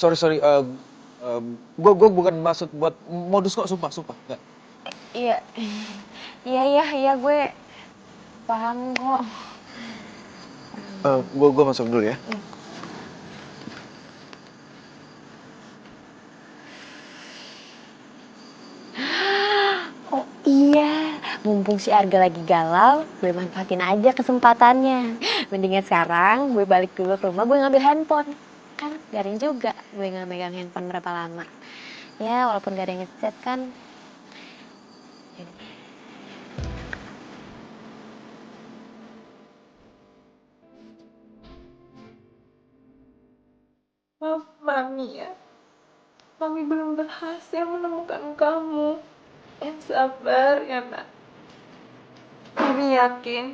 Sorry. Gue bukan maksud buat modus kok, sumpah. Nggak. Iya, gue paham kok. Gue masuk dulu ya. Oh iya, mumpung si Arga lagi galau, gue manfaatin aja kesempatannya. Mendingan sekarang gue balik dulu ke rumah, gue ngambil handphone. Kan garing juga gue nggak megang handphone berapa lama. Ya walaupun gak ada yang ngechat kan. Maaf, Mami ya. Mami belum berhasil menemukan kamu. Yang sabar ya, Nak. Mami yakin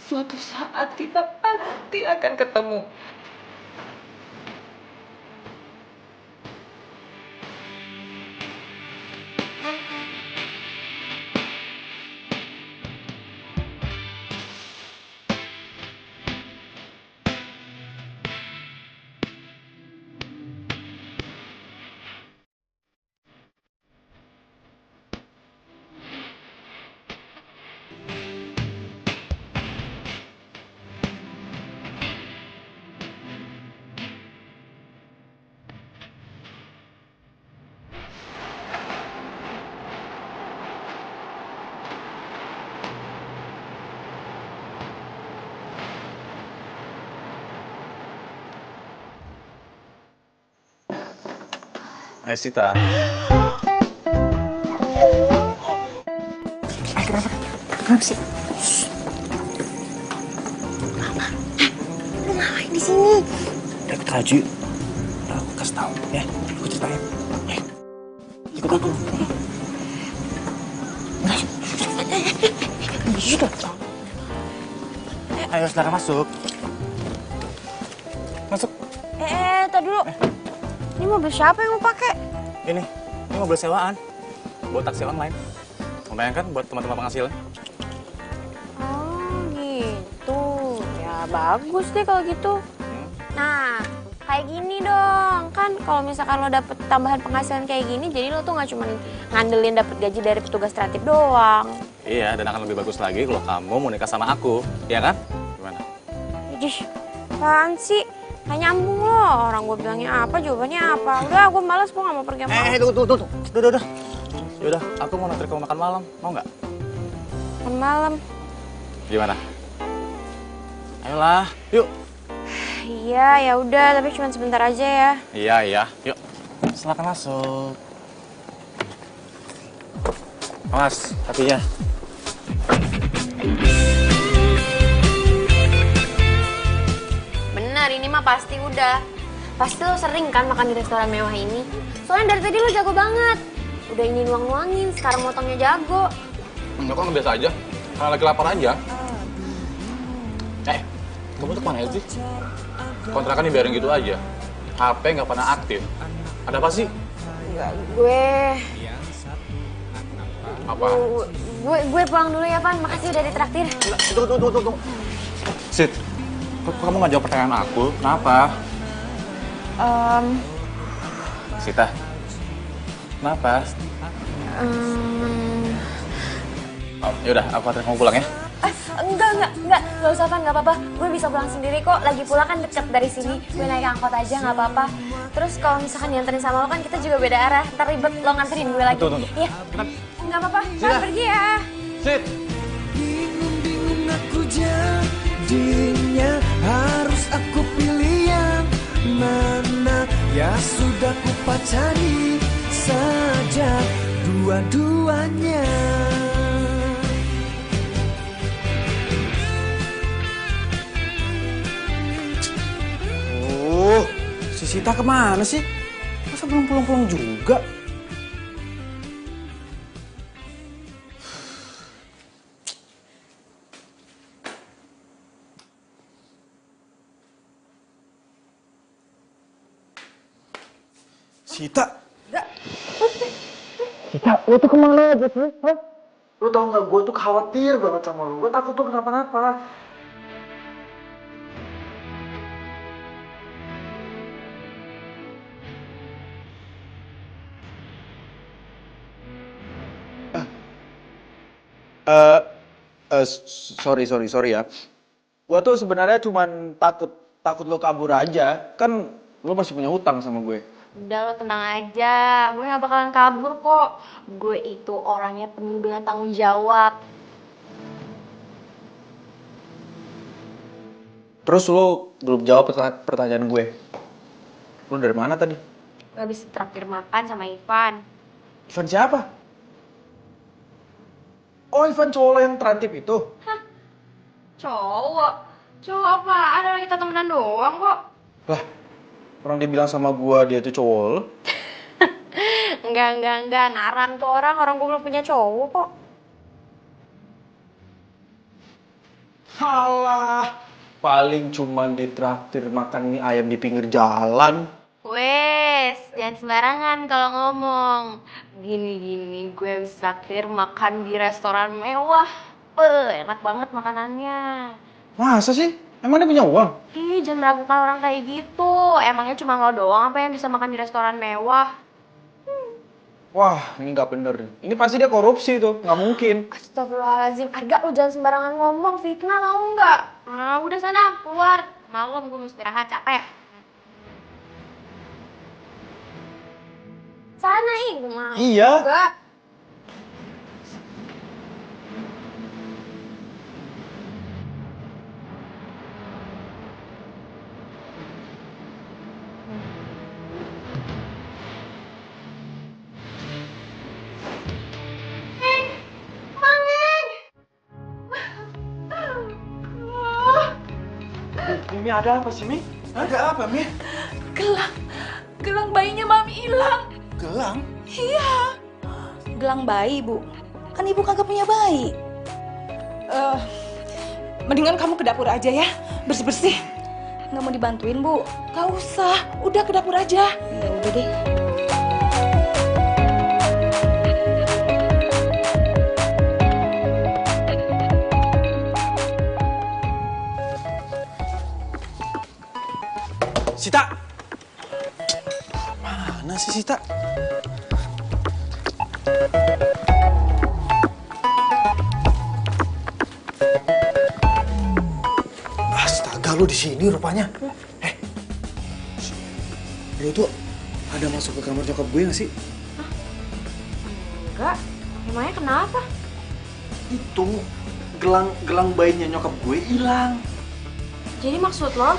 suatu saat kita pasti akan ketemu. Hai Sita. Kenapa sih? Lu ngapain di sini? Dapet Raju. Aku kasih tahu ya. Aku ceritain. Ikut aku. Ayo saudara masuk. Masuk. Tadi dulu. Ini mobil siapa yang mau pakai? Ini mobil sewaan. Buat taksi online. Lumayan kan buat teman-teman penghasilan. Oh gitu. Ya bagus deh kalau gitu. Nah, kayak gini dong. Kan kalau misalkan lo dapet tambahan penghasilan kayak gini, jadi lo tuh nggak cuma ngandelin dapet gaji dari petugas kreatif doang. Iya, dan akan lebih bagus lagi kalau kamu mau nikah sama aku. Iya kan? Gimana? Ijih, apaan sih? Nggak nyambung lo. Orang gue bilangnya apa, jawabannya apa. Udah, gue malas, gue nggak mau pergi sama lo. Tunggu. Udah. Yaudah, aku mau nanti kamu makan malam. Mau nggak? Makan malam. Gimana? Ayolah, yuk. Iya, ya udah, tapi cuma sebentar aja ya. Iya. Yuk. Silakan masuk. Awas, kakinya. Benar, ini mah pasti udah. Pasti lo sering kan makan di restoran mewah ini. Soalnya dari tadi lo jago banget. Udah ini nuang-nuangin, sekarang motongnya jago. Enggak kok, biasa aja. Karena lagi lapar aja. Kamu tuh kemana sih? Kontrakan dibiarin gitu aja. HP nggak pernah aktif. Ada apa sih? Enggak, gue Apa? Gue pulang dulu ya, Pan. Makasih udah ditraktir. Tunggu. Sid, kok kamu nggak jawab pertanyaan aku? Kenapa? Sita, kenapa? Yaudah, aku anterin kamu pulang ya. Enggak usah, Pan, nggak apa-apa. Gue bisa pulang sendiri kok. Lagi pula kan deket dari sini. Gue naik angkot aja, nggak apa-apa. Terus kalau misalkan dianterin sama lo kan kita juga beda arah. Ntar ribet lo nganterin gue lagi. Tunggu. Iya, nggak apa-apa. Pan, pergi ya. Sid. Bingung aku jadinya, harus aku pilih yang mana. Ya sudah ku pacari saja dua-duanya. Sita kemana sih? Masa belum pulang-pulang juga? Sita? Sita, lo tuh kemana aja sih? Hah? Lo tau gak, gue tuh khawatir banget sama lo. Gue takut lo kenapa-napa. Sorry ya. Gue tuh sebenarnya cuman takut lo kabur aja. Kan lo masih punya hutang sama gue. Udah lo tenang aja, gue gak bakalan kabur kok. Gue itu orangnya penuh dengan tanggung jawab. Terus lo belum jawab pertanyaan gue. Lo dari mana tadi? Gue habis traktir makan sama Ivan. Ivan siapa? Oh, Ivan cowok lo yang terantip itu? Hah? Cowok? Cowok apaan? Orang kita temenan doang kok. Lah, orang dia bilang sama gue dia tuh cowok lo. Enggak. Naran tuh orang gue belum punya cowok kok. Halah, paling cuman ditraktir makan mie ayam di pinggir jalan. Wes, jangan sembarangan kalau ngomong. Gini, gue habis traktir makan di restoran mewah. Enak banget makanannya. Masa sih? Emang dia punya uang? Ih, jangan meragukan orang kayak gitu. Emangnya cuma lo doang apa yang bisa makan di restoran mewah? Wah, ini nggak bener. Ini pasti dia korupsi tuh, nggak mungkin. Astagfirullahaladzim, Arga lo jangan sembarangan ngomong, fitnah tau nggak? Nah, udah sana, keluar. Malam gue mesti istirahat, capek. Sana, gue mau. Iya. Enggak. Mimi, ada apa sih, Mi? Ada apa, Mi? Gelang bayinya Mami hilang. Gelang? Iya. Gelang bayi, Bu. Kan Ibu kagak punya bayi. Mendingan kamu ke dapur aja ya, bersih-bersih. Nggak mau dibantuin, Bu? Gak usah, udah ke dapur aja. Ya udah deh. Sita! Mana sih Sita? Astaga, lu di sini rupanya. Lu tuh ada masuk ke kamar nyokap gue gak sih? Enggak, emangnya kenapa? Itu gelang bayinya nyokap gue hilang. Jadi maksud lo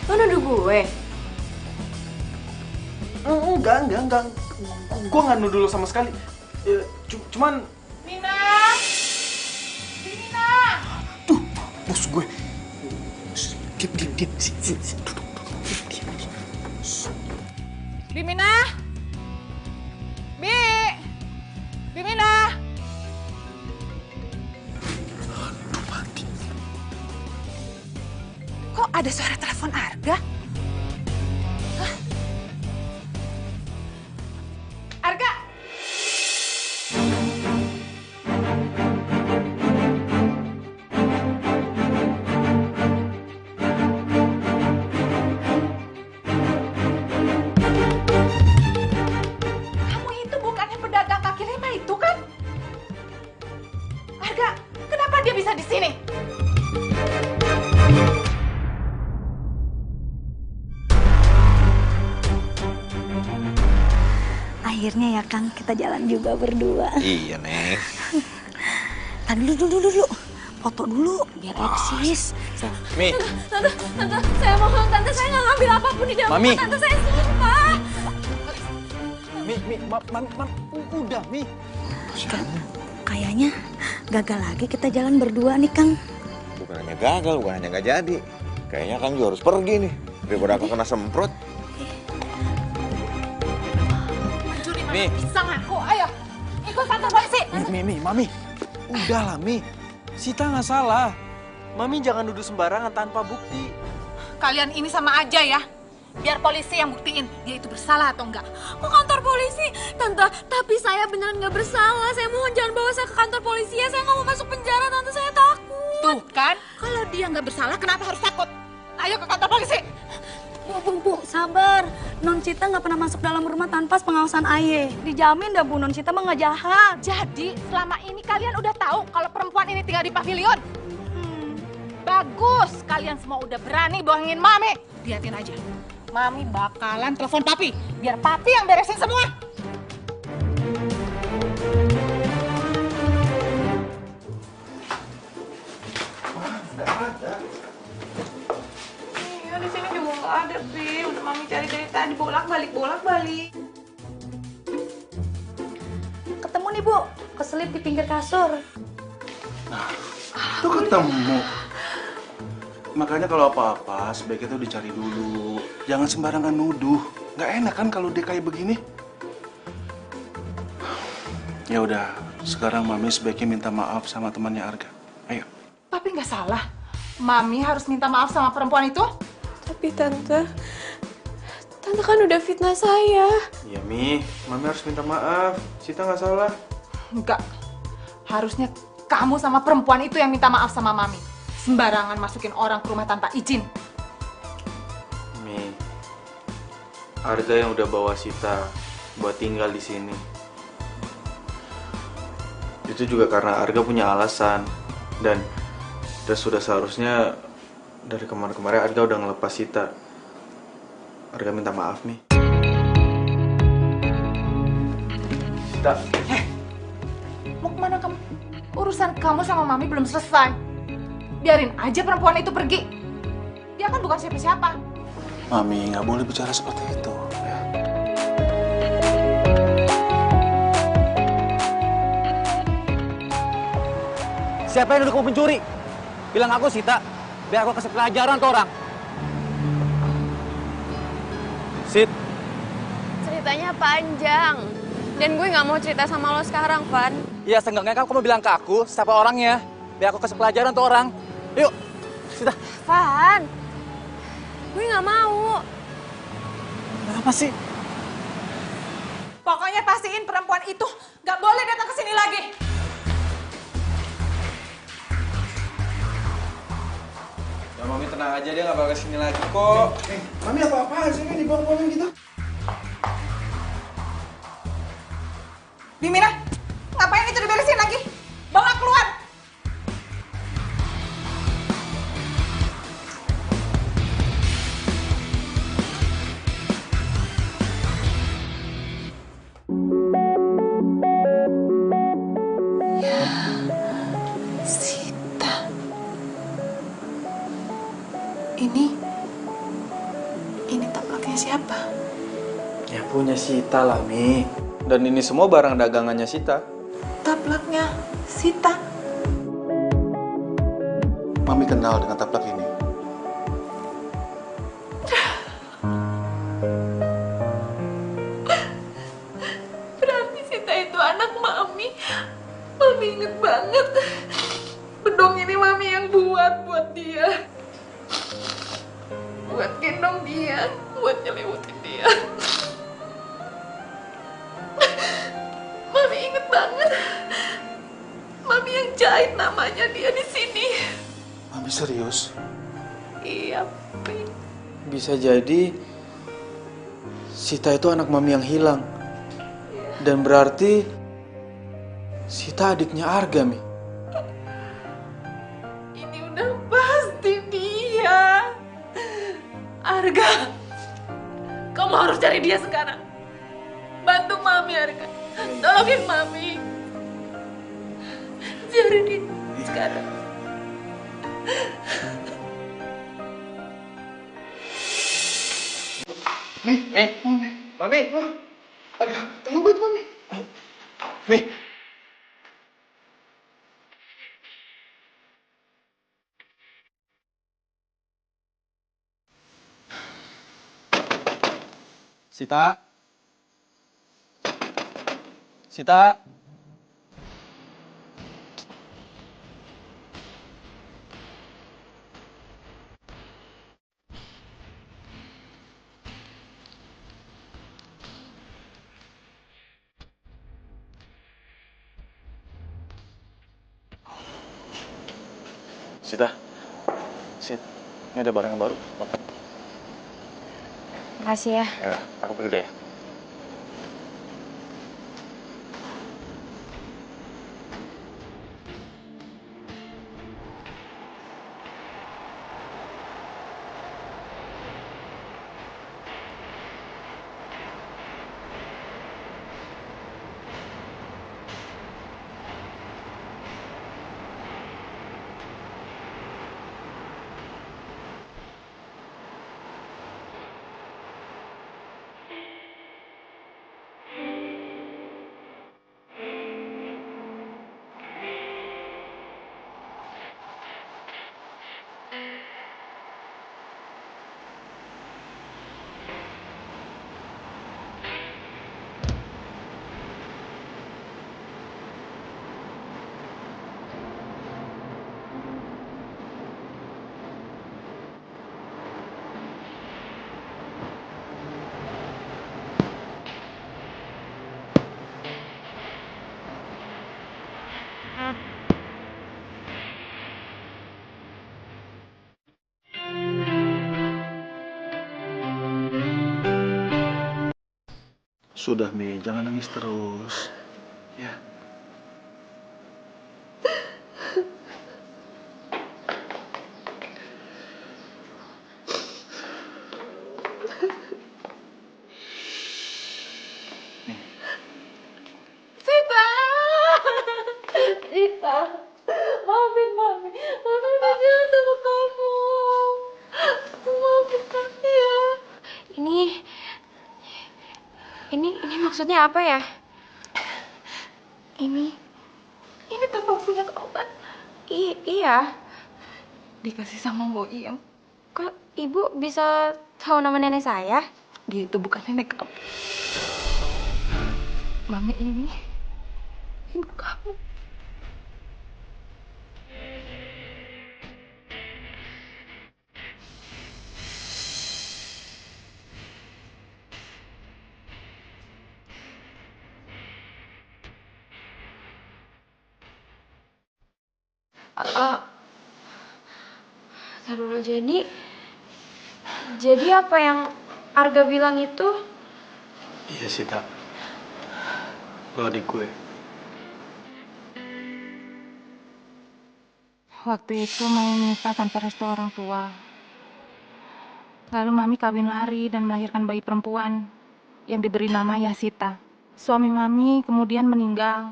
nuduh gue? Enggak. Gue nggak nuduh lo sama sekali. Cuman... Nina! Nina! Tuh, bos gue. Diam. Sini. Duduk. Diam. Bimina! Bimina! Aduh, mati. Kok ada suara telepon Arga? Hah? Arga! Kamu itu bukannya pedagang kaki lima itu kan? Arga, kenapa dia bisa di sini? Akhirnya ya, Kang, kita jalan juga berdua. Iya, Neng. Tadi dulu. Foto dulu, biar eksis. Mi. Tante, saya mohon, Tante, saya nggak ngambil apapun di dalam Mami. rumah, Tante, saya sumpah. Mi, udah, Mi. Kayaknya gagal lagi kita jalan berdua nih, Kang. Bukan hanya gagal, bukan hanya nggak jadi. Kayaknya Kang juga harus pergi nih. Daripada aku kena semprot. Mi. Bisa ngaku, ayo. Ikut kantor polisi. Mami. Udahlah, Mi. Sita nggak salah. Mami jangan nuduh sembarangan tanpa bukti. Kalian ini sama aja ya. Biar polisi yang buktiin dia itu bersalah atau enggak. Kok kantor polisi? Tante, tapi saya beneran nggak bersalah. Saya mohon jangan bawa saya ke kantor polisi ya. Saya nggak mau masuk penjara, Tante. Saya takut. Tuh kan, kalau dia nggak bersalah kenapa harus takut? Ayo ke kantor polisi. Bu, sabar. Non Cita nggak pernah masuk dalam rumah tanpa pengawasan Aye. Dijamin dah Bu, Non Cita mah nggak jahat. Jadi selama ini kalian udah tahu kalau perempuan ini tinggal di pavilion? Bagus, kalian semua udah berani bohongin Mami. Lihatin aja, Mami bakalan telepon Papi. Biar Papi yang beresin semua. Iya, di sini juga nggak ada, Pi. Udah Mami cari dari tadi, bolak-balik. Ketemu nih Bu, keselip di pinggir kasur. Tuh ketemu. Makanya kalau apa-apa sebaiknya tuh dicari dulu. Jangan sembarangan nuduh. Nggak enak kan kalau dia kayak begini. Ya udah, sekarang Mami sebaiknya minta maaf sama temannya Arga. Ayo. Papi nggak salah. Mami harus minta maaf sama perempuan itu. Tapi Tante kan udah fitnah saya. Iya, Mi. Mami harus minta maaf. Sita nggak salah. Enggak. Harusnya kamu sama perempuan itu yang minta maaf sama Mami. Sembarangan masukin orang ke rumah tanpa izin. Mi, Arga yang udah bawa Sita buat tinggal di sini. Itu juga karena Arga punya alasan. Dan sudah seharusnya dari kemarin-kemarin Arga udah ngelepas Sita. Arga minta maaf, Mi. Sita. Mau kemana kamu? Urusan kamu sama Mami belum selesai. Biarin aja perempuan itu pergi. Dia kan bukan siapa-siapa. Mami, nggak boleh bicara seperti itu. Ya. Siapa yang nuduh kamu pencuri? Bilang aku Sita, biar aku kasih pelajaran ke orang. Sit. Ceritanya panjang. Dan gue nggak mau cerita sama lo sekarang, Van. Ya seenggaknya kamu bilang ke aku siapa orangnya, biar aku kasih pelajaran ke orang. Yuk, Sita. Van, gue nggak mau. Kenapa sih? Pokoknya pastiin perempuan itu nggak boleh datang ke sini lagi. Ya, Mami tenang aja, dia nggak bakal kesini lagi kok. Mami apa-apaan sih ini dibawa-bawain gitu? Bimina, ngapain itu diberesin lagi? Bawa keluar. Sita. Ini taplaknya siapa? Ya punya Sita lah, Mi. Dan ini semua barang dagangannya Sita. Taplaknya Sita. Mami kenal dengan taplak ini. Berarti Sita itu anak Mami. Mami inget banget. Bedong ini Mami yang buat dia. Buat gendong dia, buat nyelimutin dia. Mami inget banget. Mami yang jahit namanya dia di sini. Mami serius? Iya, Pi. Bisa jadi Sita itu anak Mami yang hilang. Dan berarti Sita adiknya Arga, Mi. Ini udah pasti dia. Arga, kamu harus cari dia sekarang. Bantu Mami, Arga. Tolongin Mami. Cari dia sekarang. Mami. Aduh, tolong bantu Mami. Mi. Sita. Sita. Sita, Sit, ini ada barang yang baru. Makasih ya. Ya, aku pergi deh. Sudah, Mi, jangan nangis terus. Ya. Sita! Sita! Maafin Mami. Mami udah jahat sama kamu. Maafin Mami ya. Ini maksudnya apa ya? Ini tanpa punya obat. Iya. Dikasih sama Mbok Iem. Kok ibu bisa tahu nama nenek saya? Dia itu bukan nenek kamu. Mami ini ibu kamu. Aduh, jadi apa yang Arga bilang itu? Iya, Sita. Lo adik gue. Waktu itu Mami menikah tanpa restu orang tua. Lalu Mami kawin lari dan melahirkan bayi perempuan yang diberi nama Yasita. Suami Mami kemudian meninggal.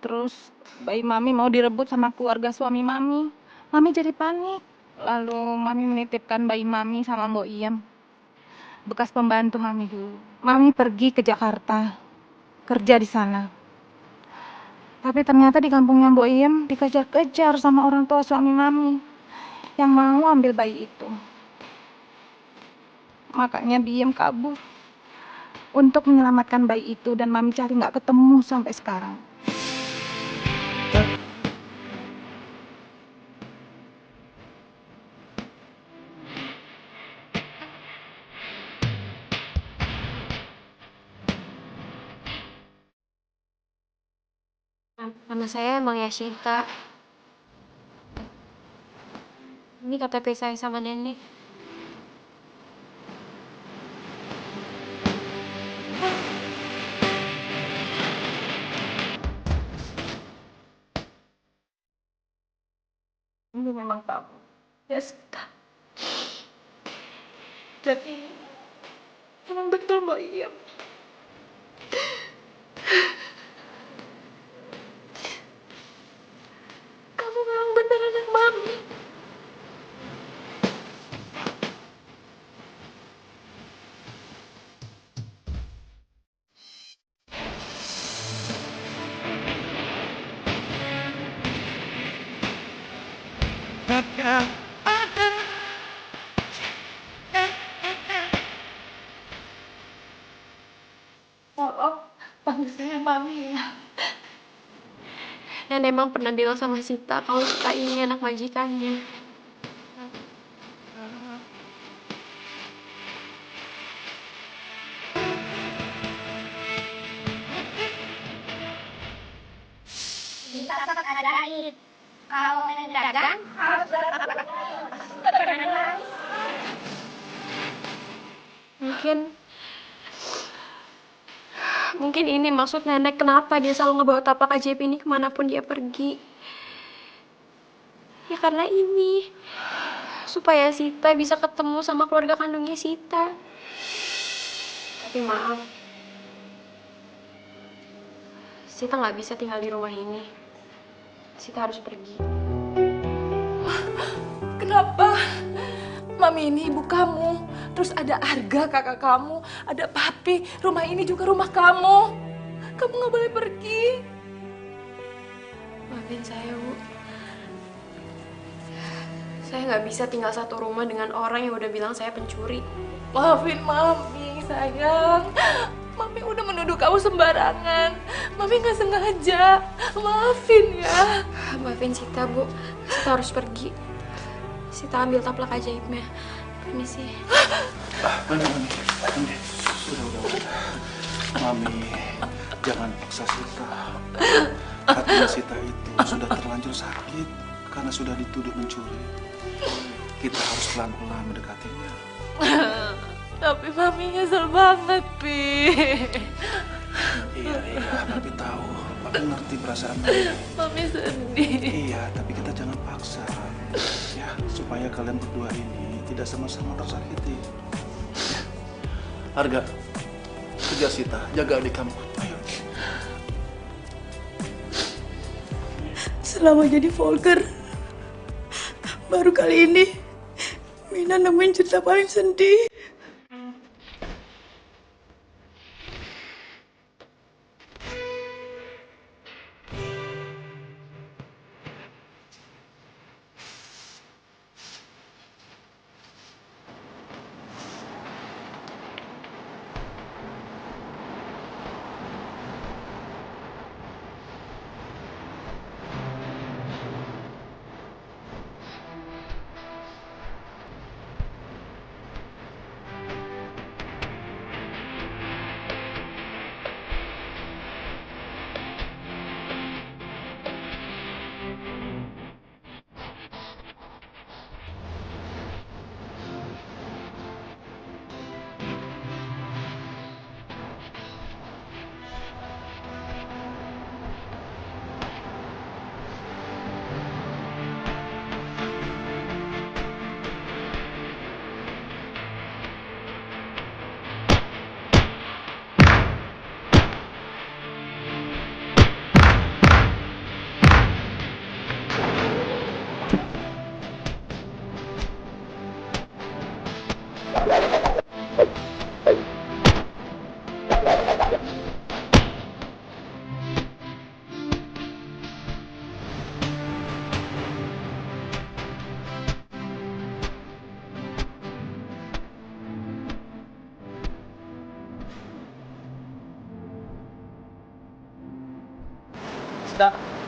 Terus bayi Mami mau direbut sama keluarga suami Mami. Mami jadi panik. Lalu Mami menitipkan bayi Mami sama Mbok Iem, bekas pembantu Mami dulu. Mami pergi ke Jakarta, kerja di sana. Tapi ternyata di kampungnya Mbok Iem dikejar-kejar sama orang tua suami Mami yang mau ambil bayi itu. Makanya Biem kabur untuk menyelamatkan bayi itu dan Mami cari nggak ketemu sampai sekarang. Nama saya emang Yasita. Ini KTP saya sama nenek. Ini memang kamu, Yasita. Jadi memang betul Mbak Iem. Kamu memang benar anak Mami. Tolong panggil saya Mami. Dan emang pernah bilang sama Sita kalau Sita ini anak majikannya. Kita adain. Kalau main dagang harus Mungkin ini maksud nenek kenapa dia selalu ngebawa tapak ajaib ini kemanapun dia pergi. Ya karena ini. Supaya Sita bisa ketemu sama keluarga kandungnya Sita. Tapi maaf. Sita nggak bisa tinggal di rumah ini. Sita harus pergi. Kenapa? Mami ini ibu kamu. Terus ada Arga kakak kamu. Ada Papi. Rumah ini juga rumah kamu. Kamu nggak boleh pergi. Maafin saya, Bu. Saya nggak bisa tinggal satu rumah dengan orang yang udah bilang saya pencuri. Maafin Mami, sayang. Mami udah menuduh kamu sembarangan. Mami nggak sengaja. Maafin ya. Maafin Sita, Bu. Sita harus pergi. Sita ambil taplak ajaibnya. Permisi. Mami. Udah. Mami, jangan paksa Sita. Hatinya Sita itu sudah terlanjur sakit karena sudah dituduh mencuri. Kita harus pelan-pelan mendekatinya. Tapi Mami nyesel banget, Pi. Iya, Papi tahu. Papi ngerti perasaan Mami. Mami sedih. Iya, tapi kita jangan paksa. Ya, supaya kalian berdua ini tidak sama-sama tersakiti. Ya. Arga, kejar Sita, jaga adik kamu. Ayo. Selama jadi Volker, baru kali ini Mina nemuin cerita paling sedih.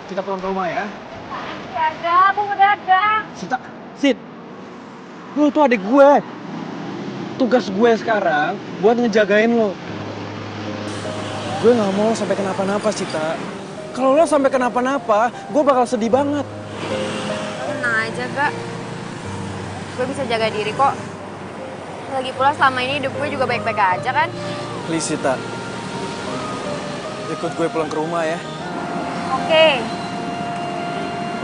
Kita pulang ke rumah ya. Aku mendadak. Sid, lu tuh adik gue. Tugas gue sekarang buat ngejagain lo. Gue nggak mau sampai kenapa-napa, Sita. Kalau lo sampai kenapa-napa, gue bakal sedih banget. Tenang aja, Gak. Gue bisa jaga diri kok. Lagi pula selama ini hidup gue juga baik-baik aja kan. Please, Sita. Ikut gue pulang ke rumah ya. Oke.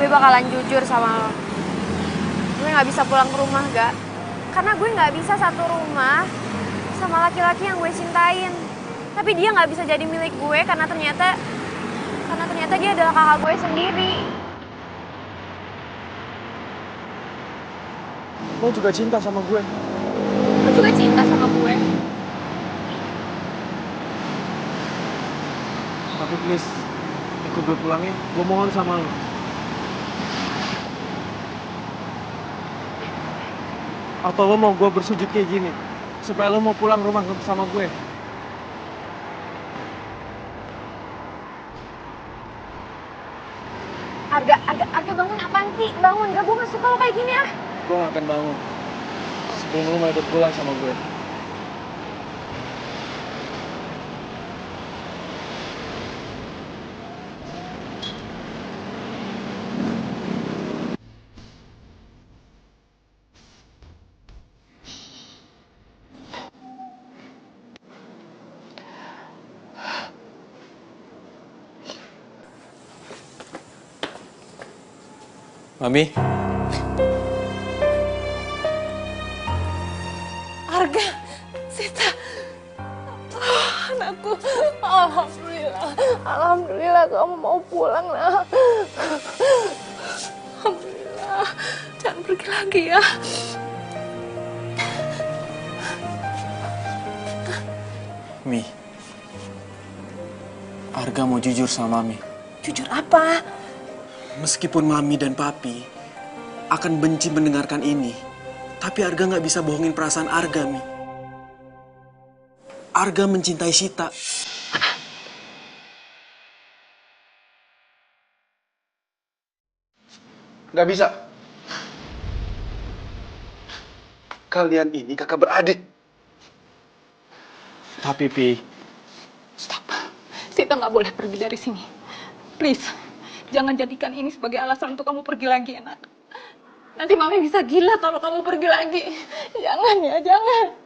Gue bakalan jujur sama lo. Gue gak bisa pulang ke rumah, Gak. Karena gue gak bisa satu rumah sama laki-laki yang gue cintain. Tapi dia gak bisa jadi milik gue karena ternyata dia adalah kakak gue sendiri. Lo juga cinta sama gue. Lo juga cinta sama gue. Tapi please, ikut gue pulang ya. Gue mohon sama lo. Atau lo mau gue bersujud kayak gini? Supaya lo mau pulang rumah sama gue. nggak suka lo kayak gini ah. Gue gak akan bangun sebelum lu mau ikut pulang sama gue. Mami, Arga, Sita, anakku, alhamdulillah kamu mau pulang lah. Alhamdulillah, jangan pergi lagi ya. Mi, Arga mau jujur sama Mami. Jujur apa? Meskipun Mami dan Papi akan benci mendengarkan ini, tapi Arga nggak bisa bohongin perasaan Arga, Mi. Arga mencintai Sita. Nggak bisa. Kalian ini kakak beradik. Tapi, Pi. Stop. Sita nggak boleh pergi dari sini. Please, jangan jadikan ini sebagai alasan untuk kamu pergi lagi, anak. Nanti Mami bisa gila kalau kamu pergi lagi. Jangan ya, jangan.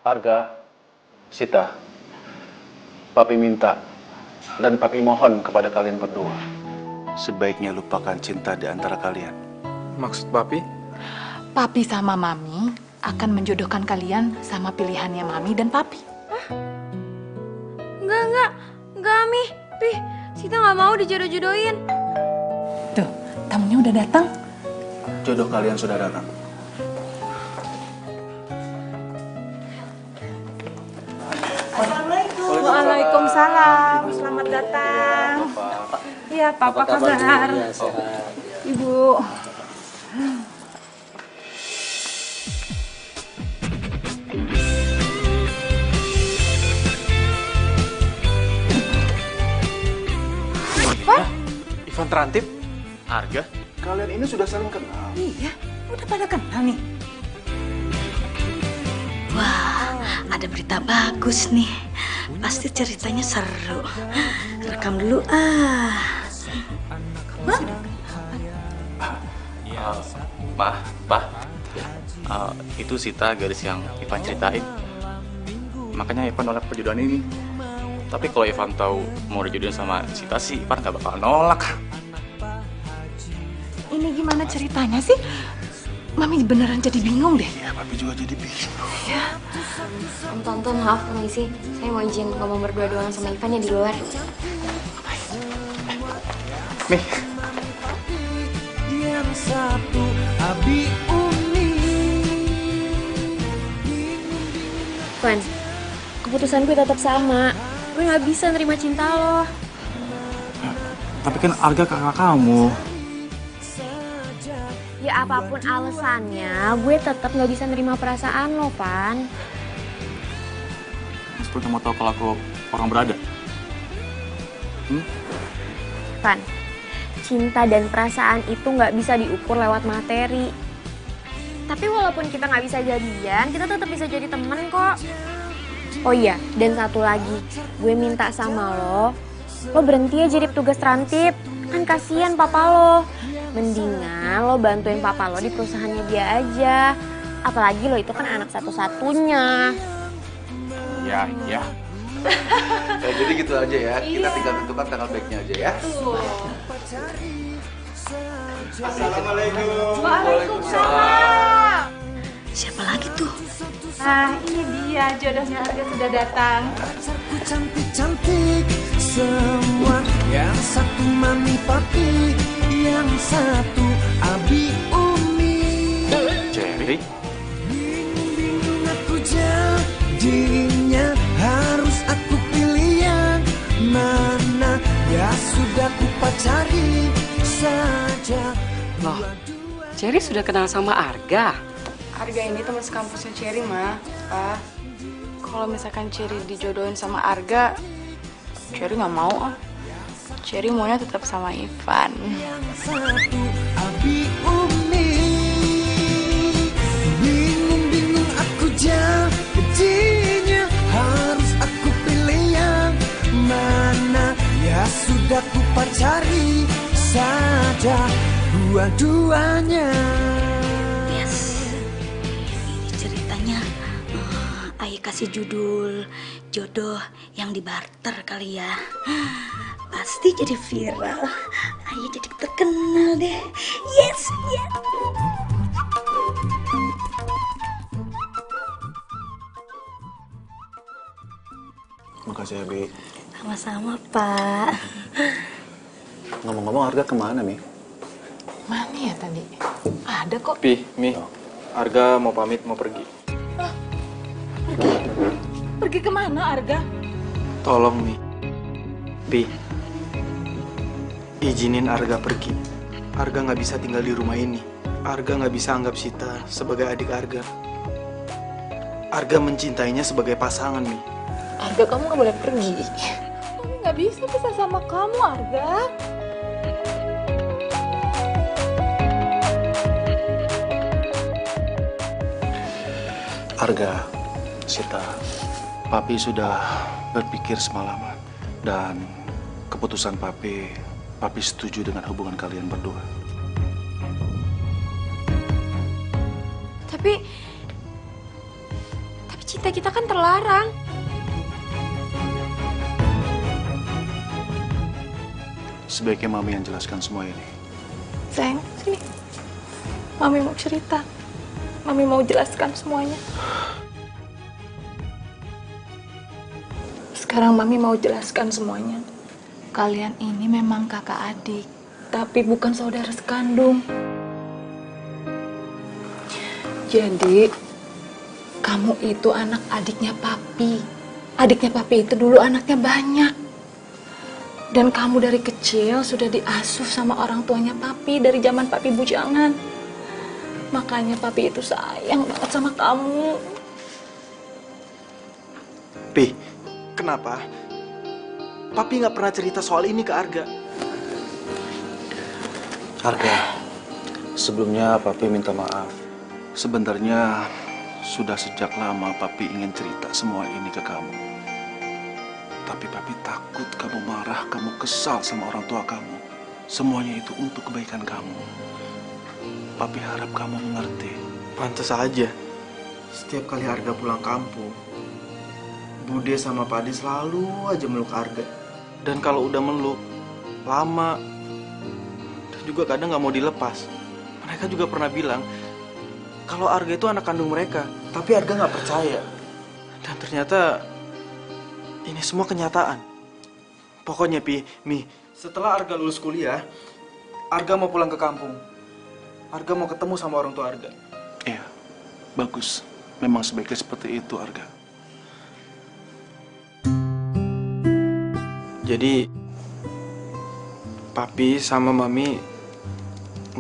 Arga, Sita, Papi minta dan Papi mohon kepada kalian berdua. Sebaiknya lupakan cinta di antara kalian. Maksud Papi? Papi sama Mami akan menjodohkan kalian sama pilihannya Mami dan Papi. Enggak, Mi. Pi, Sita nggak mau dijodoh-jodohin. Tuh, tamunya udah datang. Jodoh kalian sudah datang. Waalaikumsalam. Selamat datang. Iya, Papa kabar? Ibu. Hah? Ivan Terantip? Arga? Kalian ini sudah saling kenal. Iya, udah pada kenal nih. Wah, ada berita bagus nih. Pasti ceritanya seru. Rekam dulu ah. Itu Sita gadis yang Ivan ceritain. Makanya Ivan nolak perjodohan ini. Tapi kalau Ivan tahu mau dijodohin sama Sita sih, Ivan gak bakal nolak. Ini gimana ceritanya sih? Mami beneran jadi bingung deh. Ya, Papi juga jadi bingung. Ya. Om Tante, maaf permisi. Saya mau izin ngomong berdua doang sama Ivan ya di luar. Nih. satu Abi Umi. Van, keputusan gue tetap sama. Gue gak bisa nerima cinta lo. Tapi kan Arga kakak kamu. Ya apapun alasannya, gue tetap gak bisa nerima perasaan lo, Van. Seperti mau tahu kalau aku orang berada. Van, cinta dan perasaan itu gak bisa diukur lewat materi. Tapi walaupun kita gak bisa jadian, kita tetap bisa jadi temen kok. Oh iya, dan satu lagi, gue minta sama lo berhenti ya jadi petugas trantip. Kan kasihan papa lo. Mendingan lo bantuin papa lo di perusahaannya dia aja. Apalagi lo itu kan anak satu-satunya. Ya. Jadi gitu aja ya, kita tinggal tentukan tanggal baiknya aja ya. Assalamualaikum. Waalaikumsalam. Siapa lagi tuh? Ah, ini dia jodohnya Arga sudah datang. Pacarku cantik-cantik semua. Yang satu mami papi, yang satu Abi Umi. Cherry? Bingung aku jadinya, harus aku pilih yang mana. Ya sudah ku pacari saja. Loh, Cherry sudah kenal sama Arga? Arga ini teman sekampusnya Cherry, Ma. Pa, kalau misalkan Cherry dijodohin sama Arga, Cherry nggak mau ah. Cherry maunya tetap sama Ivan. Yang satu Abi Umi. Bingung aku jadinya, harus aku pilih yang mana. Ya sudah ku pacari saja dua-duanya. Ayah kasih judul jodoh yang dibarter kali ya. Pasti jadi viral. Ayah jadi terkenal deh. Yes. Makasih ya, Bi. Sama-sama, Pak. Ngomong-ngomong, Arga kemana, Mi? Mana ya tadi? Ada kok. Pi, Mi, Arga mau pamit, mau pergi. Pergi kemana, Arga? Tolong, Mi. Pi, izinin Arga pergi. Arga nggak bisa tinggal di rumah ini. Arga nggak bisa anggap Sita sebagai adik Arga. Arga mencintainya sebagai pasangan, Mi. Arga, kamu nggak boleh pergi. Mami nggak bisa pisah sama kamu, Arga. Arga, Sita, Papi sudah berpikir semalaman. Dan keputusan Papi setuju dengan hubungan kalian berdua. Tapi cinta kita kan terlarang. Sebaiknya Mami yang jelaskan semua ini. Sayang, sini. Mami mau cerita. Mami mau jelaskan semuanya. Sekarang Mami mau jelaskan semuanya. Kalian ini memang kakak adik, tapi bukan saudara sekandung. Jadi, kamu itu anak adiknya Papi. Adiknya Papi itu dulu anaknya banyak. Dan kamu dari kecil sudah diasuh sama orang tuanya Papi dari zaman Papi bujangan. Makanya Papi itu sayang banget sama kamu. Pi, kenapa? Papi nggak pernah cerita soal ini ke Arga. Arga, sebelumnya Papi minta maaf. Sebenarnya sudah sejak lama Papi ingin cerita semua ini ke kamu. Tapi Papi takut kamu marah, kamu kesal sama orang tua kamu. Semuanya itu untuk kebaikan kamu. Papi harap kamu mengerti. Pantes aja. Setiap kali Arga pulang kampung, Bude sama Padi selalu aja meluk Arga. Dan kalau udah meluk, lama. Dan juga kadang nggak mau dilepas. Mereka juga pernah bilang kalau Arga itu anak kandung mereka. Tapi Arga nggak percaya. Dan ternyata ini semua kenyataan. Pokoknya Mi, setelah Arga lulus kuliah, Arga mau pulang ke kampung. Arga mau ketemu sama orang tua Arga. Iya, bagus. Memang sebaiknya seperti itu, Arga. Jadi, Papi sama Mami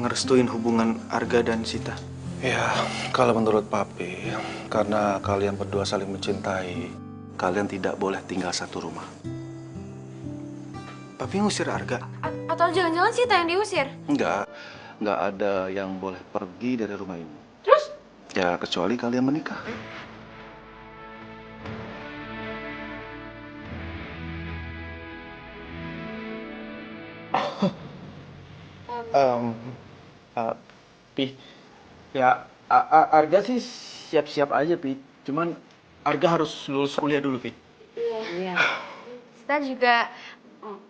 ngerestuin hubungan Arga dan Sita. Ya, kalau menurut Papi, karena kalian berdua saling mencintai, kalian tidak boleh tinggal satu rumah. Papi ngusir Arga? Atau jangan-jangan Sita yang diusir? Enggak ada yang boleh pergi dari rumah ini. Terus? Ya, kecuali kalian menikah. Pi, ya Arga sih siap-siap aja, Pi. Cuman Arga harus lulus kuliah dulu, Pi. Iya. Sita juga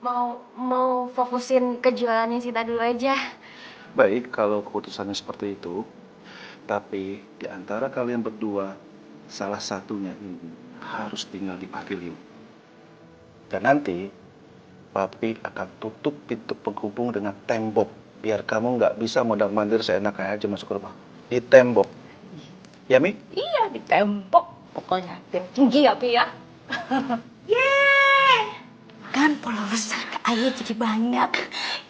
mau fokusin ke jualannya Sita dulu aja. Baik, kalau keputusannya seperti itu. Tapi di antara kalian berdua, salah satunya ini harus tinggal di pavilion. Dan nanti, Papi akan tutup pintu penghubung dengan tembok. Biar kamu nggak bisa mondar-mandir seenaknya aja masuk ke rumah. Di tembok. Ya, Mi? Iya, di tembok. Pokoknya yang tinggi ya, Pi ya. Yeay! Kan followers Ayah jadi banyak.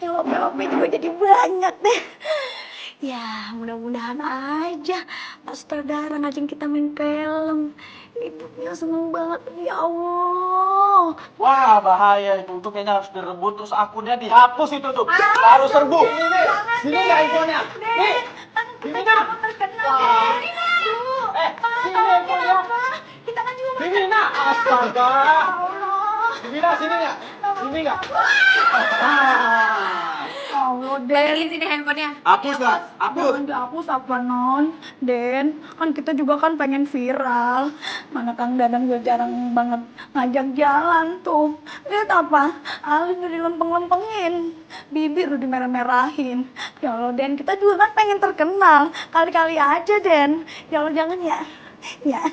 Yang lope-lope juga jadi banyak deh. Ya, mudah-mudahan aja Pak Sutradara ngajin kita main film. Ibunya seneng banget, ya Allah. Wah, bahaya itu. Itu kayaknya harus direbut, terus akunnya dihapus itu tuh. Harus serbu. Sini nggak infonya? Nih, sini nggak? Sini infonya. Kita kan juga Sini nak, astaga. Sini nak, sini nggak? Sini nggak? Allah, Den. Sini handphonenya. Hapus nggak? Hapus. Jangan dihapus apa, Non? Den, kan kita juga kan pengen viral. Mana Kang Dadang juga jarang banget ngajak jalan tuh. Lihat apa? Alis udah dilempeng-lempengin. Bibir udah dimerah-merahin. Ya Allah, Den, kita juga kan pengen terkenal. Kali-kali aja, Den. Ya Allah, jangan ya. Ya.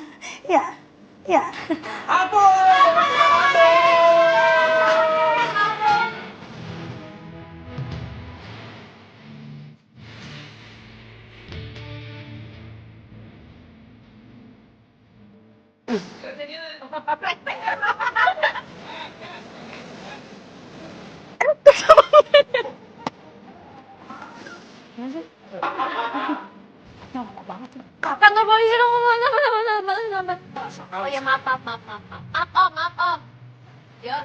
Kantor polisi dong, sabar. Oh ya maaf. Maaf, Om. Yuk.